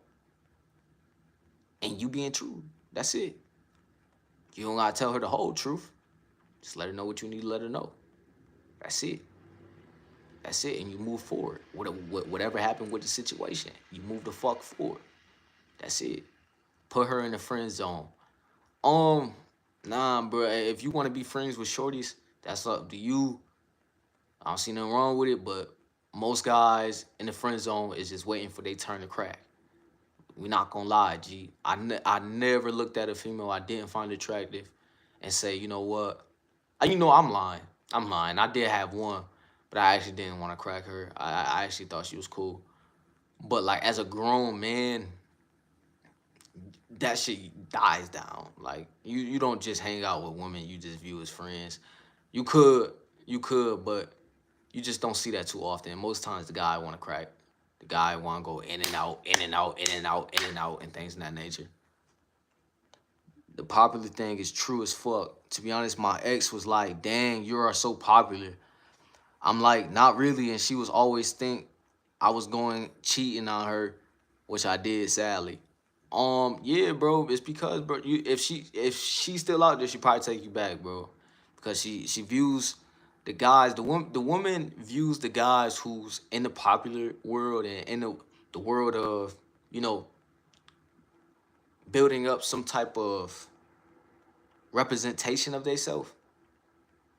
And you being true. That's it. You don't gotta tell her the whole truth. Just let her know what you need to let her know. That's it. That's it. And you move forward. Whatever happened with the situation, you move the fuck forward. That's it. Put her in the friend zone. Um, nah, bro. If you want to be friends with shorties, that's up to you. I don't see nothing wrong with it, but most guys in the friend zone is just waiting for their turn to crack. We not gonna lie, G. I never looked at a female I didn't find attractive and say, you know what? You know, I'm lying. I'm lying. I did have one, but I actually didn't want to crack her. I actually thought she was cool. But like as a grown man, that shit dies down. Like you don't just hang out with women you just view as friends. You could, but you just don't see that too often. Most times the guy want to crack. The guy want to go in and out, in and out, in and out, in and out, and things of that nature. The popular thing is true as fuck. To be honest, my ex was like, dang, you are so popular. I'm like, not really. And she was always think I was going cheating on her, which I did sadly. Yeah, bro. It's because, bro, if she's still out there, she probably take you back, bro. Because she views the woman views the guys who's in the popular world and in the world of, you know, building up some type of representation of themselves.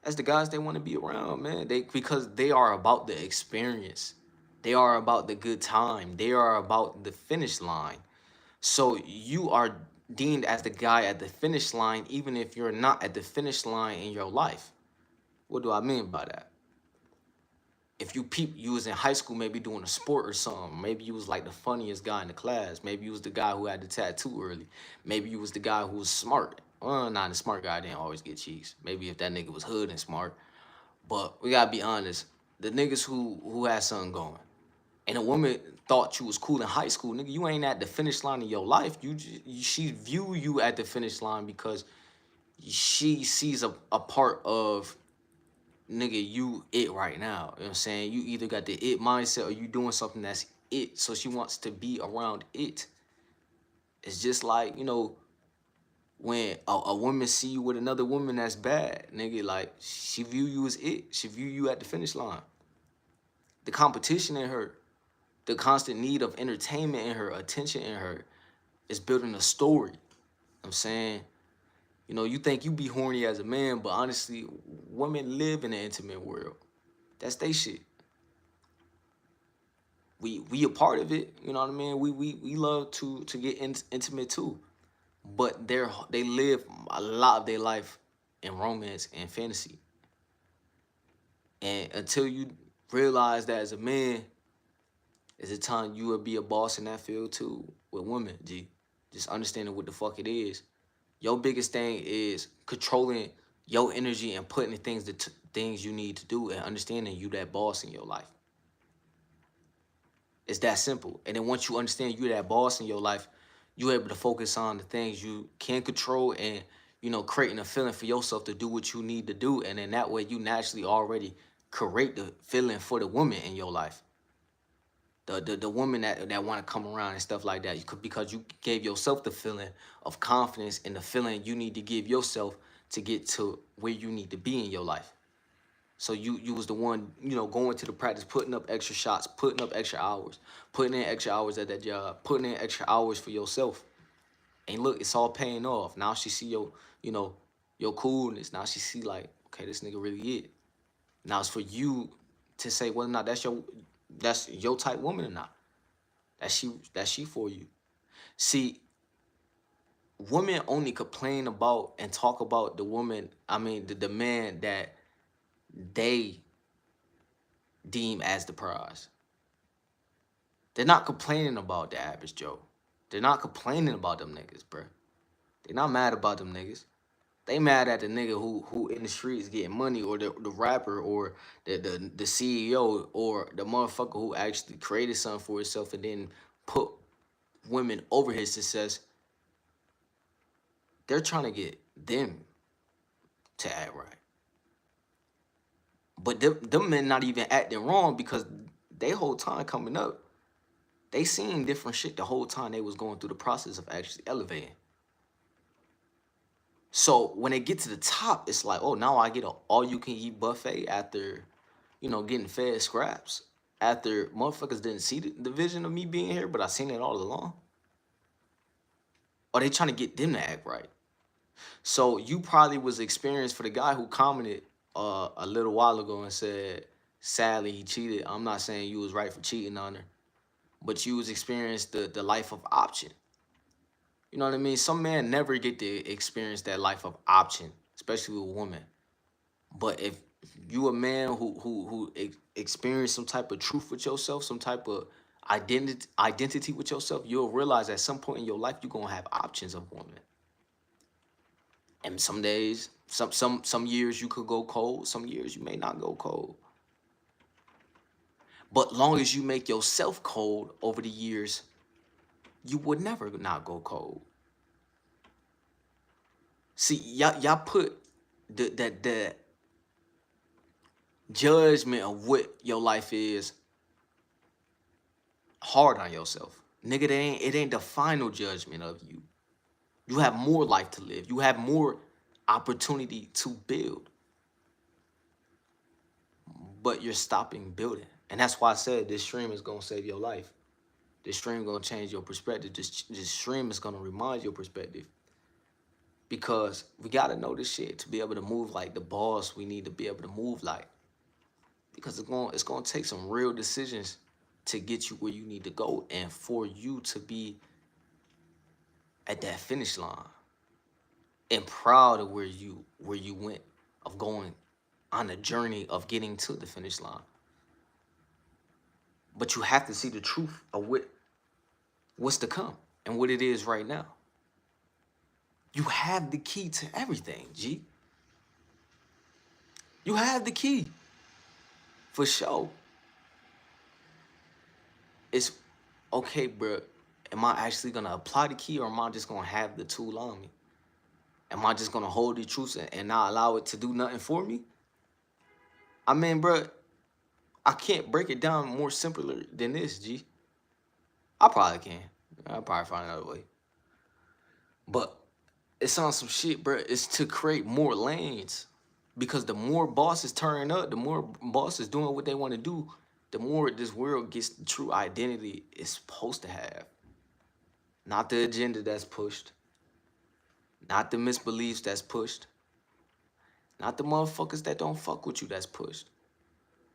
That's the guys they want to be around, man. Because they are about the experience. They are about the good time. They are about the finish line. So you are deemed as the guy at the finish line, even if you're not at the finish line in your life. What do I mean by that? If you was in high school, maybe doing a sport or something. Maybe you was like the funniest guy in the class. Maybe you was the guy who had the tattoo early. Maybe you was the guy who was smart. Well, not the smart guy didn't always get cheeks. Maybe if that nigga was hood and smart. But we gotta be honest. The niggas who had something going, and a woman thought you was cool in high school, nigga, you ain't at the finish line of your life. She view you at the finish line because she sees a part of, nigga, you it right now. You know what I'm saying? You either got the it mindset or you doing something that's it. So she wants to be around it. It's just like, you know, when a woman see you with another woman that's bad, nigga, like she view you as it. She view you at the finish line. The competition in her, the constant need of entertainment in her, attention in her, is building a story. You know what I'm saying? You know, you think you be horny as a man, but honestly, women live in the intimate world. That's they shit. We a part of it. You know what I mean? We love to get intimate too, but they live a lot of their life in romance and fantasy. And until you realize that as a man, it's a time you will be a boss in that field too with women. G, just understanding what the fuck it is. Your biggest thing is controlling your energy and putting the things you need to do and understanding you that boss in your life. It's that simple. And then once you understand you're that boss in your life, you're able to focus on the things you can control and, you know, creating a feeling for yourself to do what you need to do. And then that way you naturally already create the feeling for the woman in your life. The woman that want to come around and stuff like that. Because you gave yourself the feeling of confidence and the feeling you need to give yourself to get to where you need to be in your life. So you was the one, you know, going to the practice, putting up extra shots, putting up extra hours, putting in extra hours at that job, putting in extra hours for yourself. And look, it's all paying off. Now she see your, you know, your coolness. Now she see like, okay, this nigga really it. Now it's for you to say whether or not that's your type woman or not. That's she for you. See, women only complain about and talk about the woman, I mean the man that they deem as the prize. They're not complaining about the average Joe. They're not complaining about them niggas, bro. They're not mad about them niggas. They mad at the nigga who in the streets getting money, or the rapper, or the CEO, or the motherfucker who actually created something for himself and then put women over his success. They're trying to get them to act right. But them men not even acting wrong because they whole time coming up, they seen different shit the whole time they was going through the process of actually elevating. So when they get to the top, it's like, oh, now I get a all-you-can-eat buffet after, you know, getting fed scraps. After motherfuckers didn't see the vision of me being here, but I seen it all along. Or they trying to get them to act right. So you probably was experienced for the guy who commented a little while ago and said, sadly, he cheated. I'm not saying you was right for cheating on her, but you was experienced the life of option. You know what I mean? Some men never get to experience that life of option, especially with a woman. But if you a man who experience some type of truth with yourself, some type of identity with yourself, you'll realize at some point in your life you're gonna have options of woman. And some days, some years you could go cold, some years you may not go cold. But long as you make yourself cold over the years, you would never not go cold. See, y'all put the judgment of what your life is hard on yourself. Nigga, it ain't the final judgment of you. You have more life to live. You have more opportunity to build. But you're stopping building. And that's why I said this stream is gonna save your life. This stream gonna change your perspective. This stream is gonna remind your perspective. Because we gotta know this shit to be able to move like the boss we need to be able to move like. Because it's gonna take some real decisions to get you where you need to go and for you to be at that finish line and proud of where you went, of going on the journey of getting to the finish line. But you have to see the truth of what's to come and what it is right now. You have the key to everything, G. You have the key. For sure. It's okay, bro. Am I actually gonna apply the key, or am I just gonna have the tool on me? Am I just gonna hold the truth and not allow it to do nothing for me? I mean, bro, I can't break it down more simpler than this, G. I probably can. I'll probably find another way. But it's on some shit, bro. It's to create more lanes. Because the more bosses turn up, the more bosses doing what they want to do, the more this world gets the true identity it's supposed to have. Not the agenda that's pushed. Not the misbeliefs that's pushed. Not the motherfuckers that don't fuck with you that's pushed.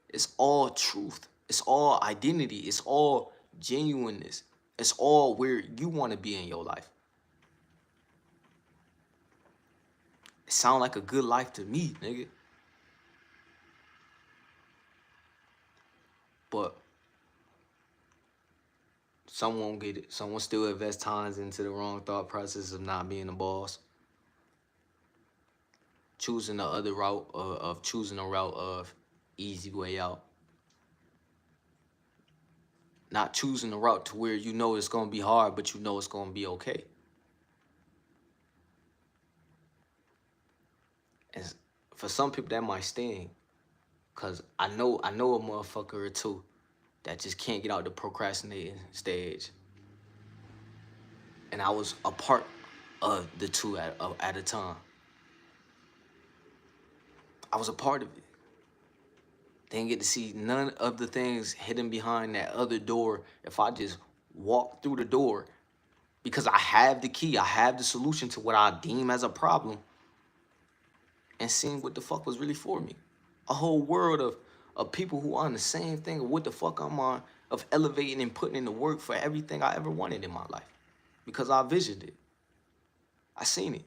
It's all truth. It's all identity. It's all genuineness. It's all where you want to be in your life. It sound like a good life to me, nigga. But some won't get it. Some will still invest times into the wrong thought process of not being a boss. Choosing the other route of choosing a route of easy way out. Not choosing the route to where you know it's going to be hard, but you know it's going to be okay. And for some people, that might sting. Because I know a motherfucker or two that just can't get out the procrastinating stage. And I was a part of the two at a time. I was a part of it. Didn't get to see none of the things hidden behind that other door if I just walk through the door, because I have the key, I have the solution to what I deem as a problem, and seeing what the fuck was really for me. A whole world of people who are on the same thing of what the fuck I'm on, of elevating and putting in the work for everything I ever wanted in my life. Because I visioned it. I seen it.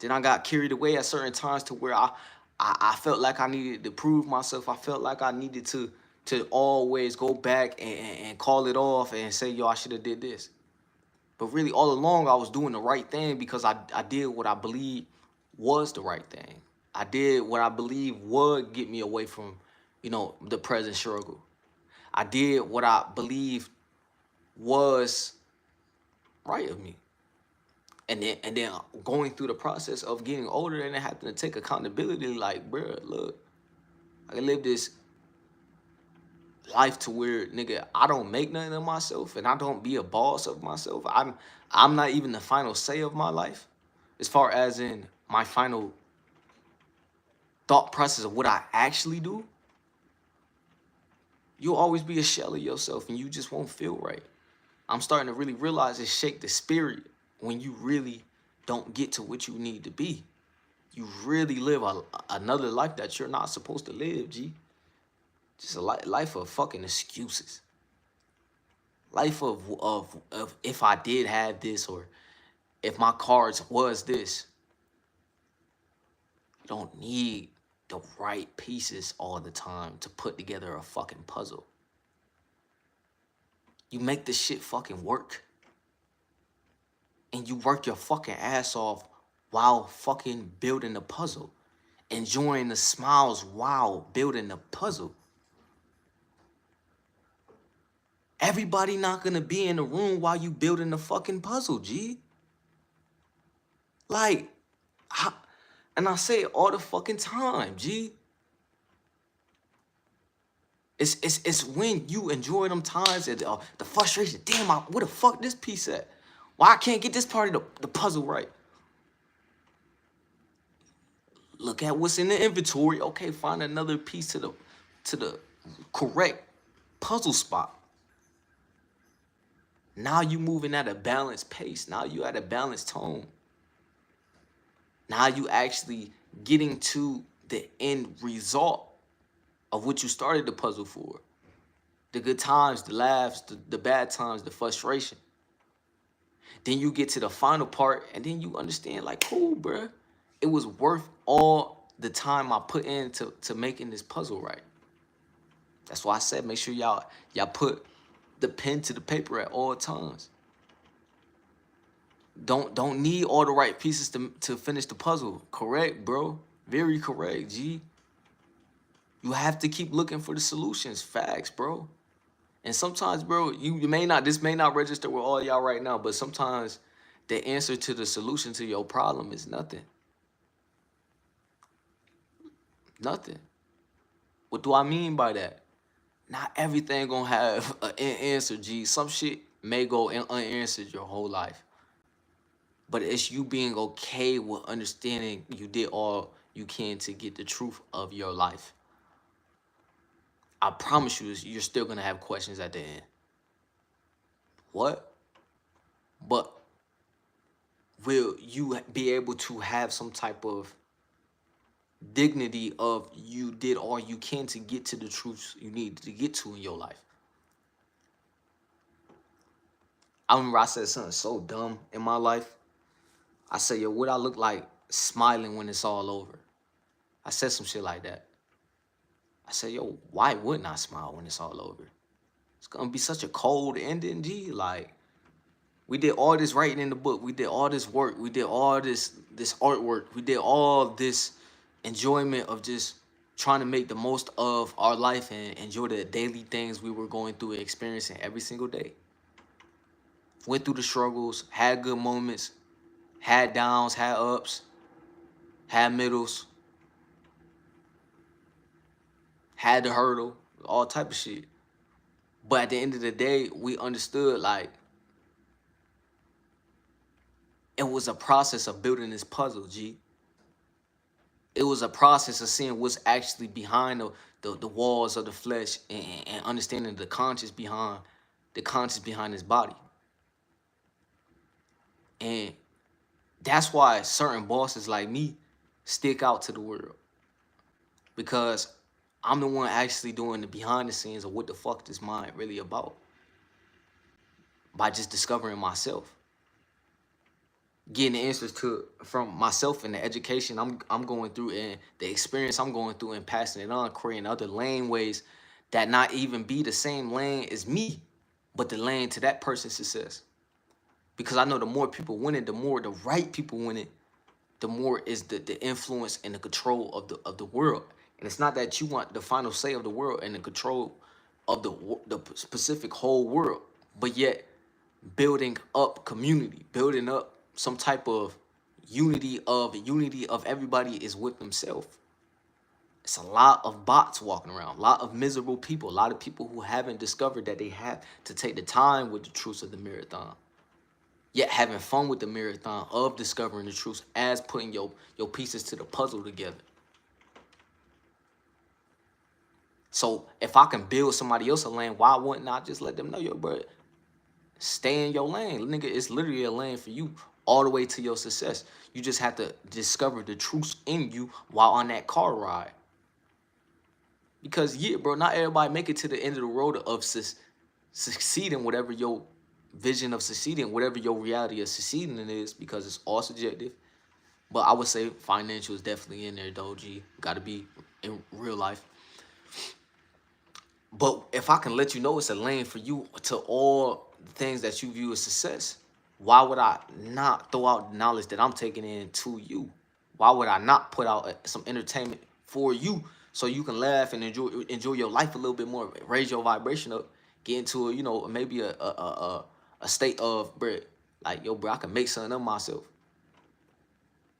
Then I got carried away at certain times to where I felt like I needed to prove myself. I felt like I needed to always go back and call it off and say, yo, I should have did this. But really, all along, I was doing the right thing because I did what I believed was the right thing. I did what I believed would get me away from, the present struggle. I did what I believed was right of me. And then going through the process of getting older and having to take accountability, like, bro, look, I live this life to where, nigga, I don't make nothing of myself and I don't be a boss of myself. I'm not even the final say of my life, as far as in my final thought process of what I actually do. You'll always be a shell of yourself and you just won't feel right. I'm starting to really realize it shake the spirit when you really don't get to what you need to be. You really live another life that you're not supposed to live, G. Just a life of fucking excuses. Life of if I did have this, or if my cards was this. You don't need the right pieces all the time to put together a fucking puzzle. You make this shit fucking work. And you work your fucking ass off while fucking building the puzzle. Enjoying the smiles while building the puzzle. Everybody not gonna be in the room while you building the fucking puzzle, G. Like, and I say it all the fucking time, G. It's when you enjoy them times and the frustration. Damn, where the fuck this piece at? Why I can't get this part of the puzzle right? Look at what's in the inventory. Okay, find another piece to the correct puzzle spot. Now you moving at a balanced pace. Now you at a balanced tone. Now you actually getting to the end result of what you started the puzzle for. The good times, the laughs, the bad times, the frustration. Then you get to the final part and then you understand like, cool, bruh. It was worth all the time I put into making this puzzle right. That's why I said make sure y'all put the pen to the paper at all times. Don't need all the right pieces to finish the puzzle. Correct, bro. Very correct, G. You have to keep looking for the solutions. Facts, bro. And sometimes, bro, this may not register with all y'all right now, but sometimes the answer to the solution to your problem is nothing. Nothing. What do I mean by that? Not everything gonna have an answer, G. Some shit may go unanswered your whole life. But it's you being okay with understanding you did all you can to get the truth of your life. I promise you, you're still gonna have questions at the end. What? But will you be able to have some type of dignity of you did all you can to get to the truths you need to get to in your life? I remember I said something so dumb in my life. I said, yo, what I look like smiling when it's all over? I said some shit like that. I said, yo, why wouldn't I smile when it's all over? It's gonna be such a cold ending, G. Like, we did all this writing in the book. We did all this work. We did all this artwork. We did all this enjoyment of just trying to make the most of our life and enjoy the daily things we were going through and experiencing every single day. Went through the struggles, had good moments, had downs, had ups, had middles, had the hurdle, all type of shit. But at the end of the day, we understood like it was a process of building this puzzle, G. It was a process of seeing what's actually behind the walls of the flesh and understanding the conscience behind this body. And that's why certain bosses like me stick out to the world. Because I'm the one actually doing the behind the scenes of what the fuck this mind really about. By just discovering myself. Getting the answers from myself and the education I'm going through and the experience I'm going through and passing it on, creating other lane ways that not even be the same lane as me, but the lane to that person's success. Because I know the more people win it, the more the right people win it, the more is the influence and the control of the world. And it's not that you want the final say of the world and the control of the specific whole world, but yet building up community, building up some type of unity of everybody is with themselves. It's a lot of bots walking around, a lot of miserable people, a lot of people who haven't discovered that they have to take the time with the truths of the marathon. Yet having fun with the marathon of discovering the truths as putting your pieces to the puzzle together. So if I can build somebody else a lane, why wouldn't I just let them know, yo, bro, stay in your lane. Nigga, it's literally a lane for you all the way to your success. You just have to discover the truths in you while on that car ride. Because, yeah, bro, not everybody make it to the end of the road of succeeding, whatever your vision of succeeding, whatever your reality of succeeding is, because it's all subjective. But I would say financial is definitely in there, though. G, got to be in real life. But if I can let you know it's a lane for you to all the things that you view as success, why would I not throw out the knowledge that I'm taking in to you? Why would I not put out some entertainment for you so you can laugh and enjoy your life a little bit more, raise your vibration up, get into maybe a state of, bro, like, yo, bro, I can make something of myself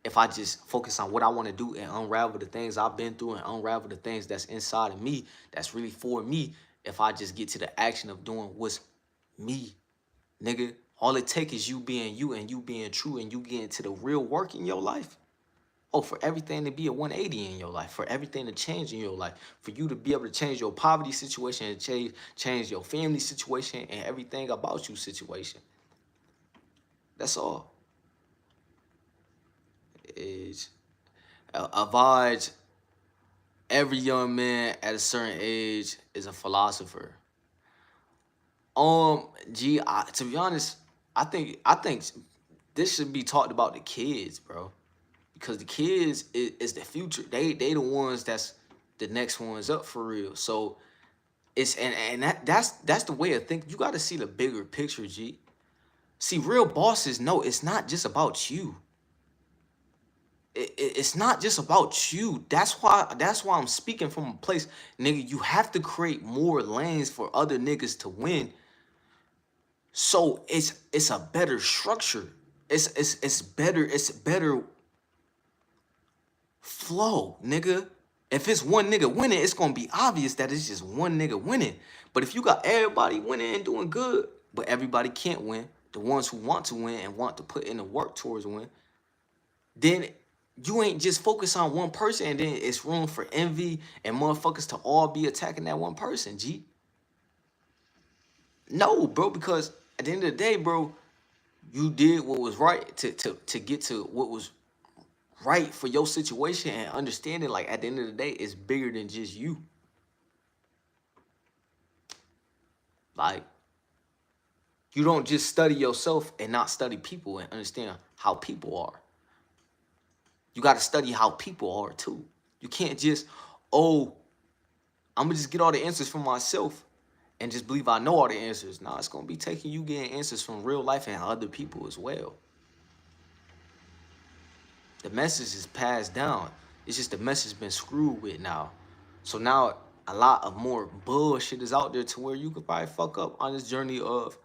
if I just focus on what I want to do and unravel the things I've been through and unravel the things that's inside of me that's really for me. If I just get to the action of doing what's me, nigga, all it takes is you being you and you being true and you getting to the real work in your life. Oh, for everything to be a 180 in your life, for everything to change in your life, for you to be able to change your poverty situation and change your family situation and everything about you situation. That's all. Is avoid every young man at a certain age is a philosopher. To be honest, I think this should be talked about the kids, bro, because the kids is the future. They the ones that's the next ones up for real. So it's that's the way of thinking. You got to see the bigger picture, G. See, real bosses know it's not just about you. It's not just about you. That's why I'm speaking from a place, nigga. You have to create more lanes for other niggas to win. So it's a better structure. It's better flow, nigga. If it's one nigga winning, it's gonna be obvious that it's just one nigga winning. But if you got everybody winning and doing good, but everybody can't win, the ones who want to win and want to put in the work towards win, then you ain't just focus on one person and then it's room for envy and motherfuckers to all be attacking that one person, G. No, bro, because at the end of the day, bro, you did what was right to get to what was right for your situation and understanding, like, at the end of the day, it's bigger than just you. Like, you don't just study yourself and not study people and understand how people are. You got to study how people are too. You can't just, oh, I'm gonna just get all the answers from myself and just believe I know all the answers. Nah, it's gonna be taking you getting answers from real life and other people as well. The message is passed down. It's just the message been screwed with now. So now a lot of more bullshit is out there to where you could probably fuck up on this journey of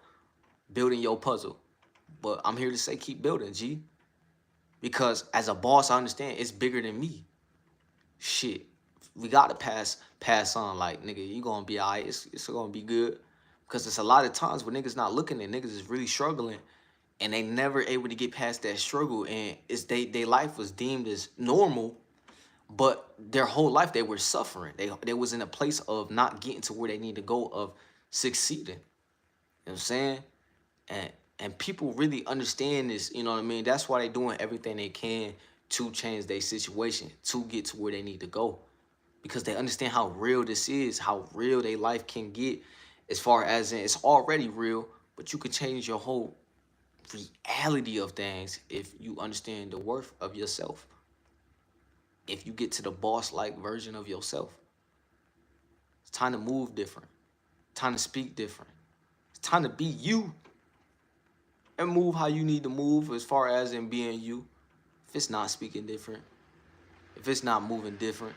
building your puzzle. But I'm here to say keep building, G. Because as a boss, I understand it's bigger than me. Shit. We gotta pass on. Like, nigga, you gonna be alright. It's gonna be good. Because it's a lot of times where niggas not looking and niggas is really struggling and they never able to get past that struggle, and it's they life was deemed as normal, but their whole life they were suffering. They was in a place of not getting to where they need to go, of succeeding. You know what I'm saying? And people really understand this, you know what I mean? That's why they doing everything they can to change their situation, to get to where they need to go. Because they understand how real this is, how real their life can get, as far as in, it's already real, but you can change your whole reality of things if you understand the worth of yourself. If you get to the boss-like version of yourself. It's time to move different. Time to speak different. It's time to be you. And move how you need to move as far as in being you. If it's not speaking different, if it's not moving different,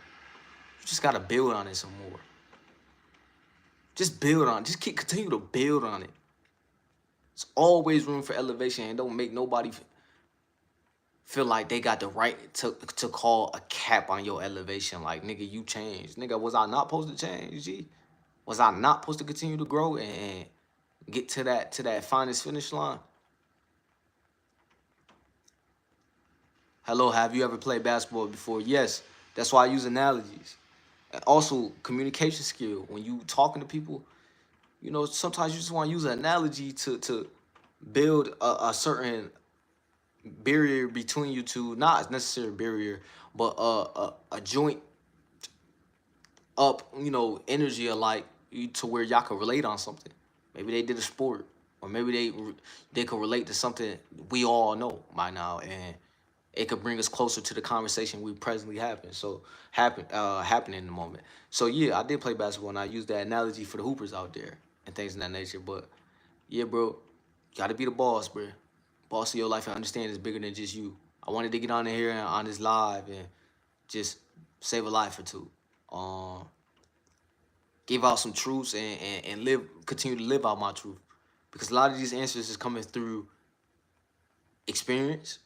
you just gotta build on it some more. Just build on it. Just continue to build on it. There's always room for elevation, and don't make nobody feel like they got the right to call a cap on your elevation. Like, nigga, you changed. Nigga, was I not supposed to change, G? Was I not supposed to continue to grow and get to that finest finish line? Hello, have you ever played basketball before? Yes. That's why I use analogies. And also, communication skill. When you talking to people, sometimes you just want to use an analogy to build a certain barrier between you two. Not necessarily a barrier, but a joint up, energy alike, to where y'all can relate on something. Maybe they did a sport, or maybe they could relate to something we all know by now, and it could bring us closer to the conversation we presently happening in the moment. So yeah, I did play basketball, and I used that analogy for the hoopers out there and things of that nature. But yeah, bro, gotta be the boss, bro. Boss of your life and understand it's bigger than just you. I wanted to get on here and on this live and just save a life or two. Um, give out some truths and continue to live out my truth. Because a lot of these answers is coming through experience,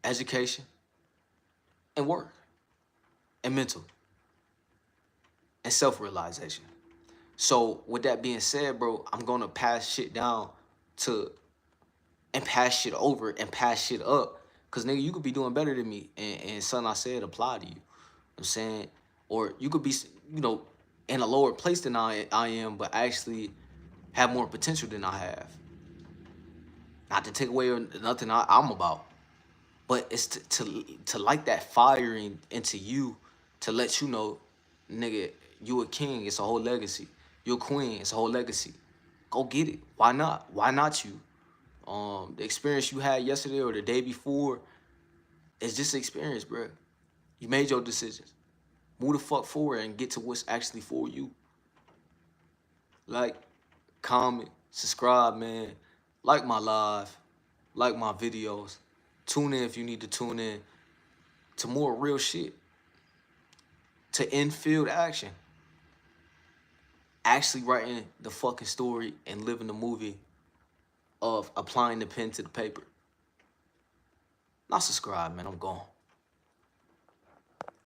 education, and work, and mental, and self-realization. So with that being said, bro, I'm gonna pass shit down to and pass shit over and pass shit up. Cause nigga, you could be doing better than me, and something I said apply to you. I'm saying, or you could be, you know, in a lower place than I am, but actually have more potential than I have. Not to take away nothing I'm about, but it's to light that firing into you, to let you know, nigga, you a king. It's a whole legacy. You a queen. It's a whole legacy. Go get it. Why not? Why not you? The experience you had yesterday or the day before is just experience, bro. You made your decisions. Move the fuck forward and get to what's actually for you. Like, comment, subscribe, man. Like my live, like my videos. Tune in if you need to tune in to more real shit, to in-field action. Actually writing the fucking story and living the movie of applying the pen to the paper. Not subscribe, man. I'm gone.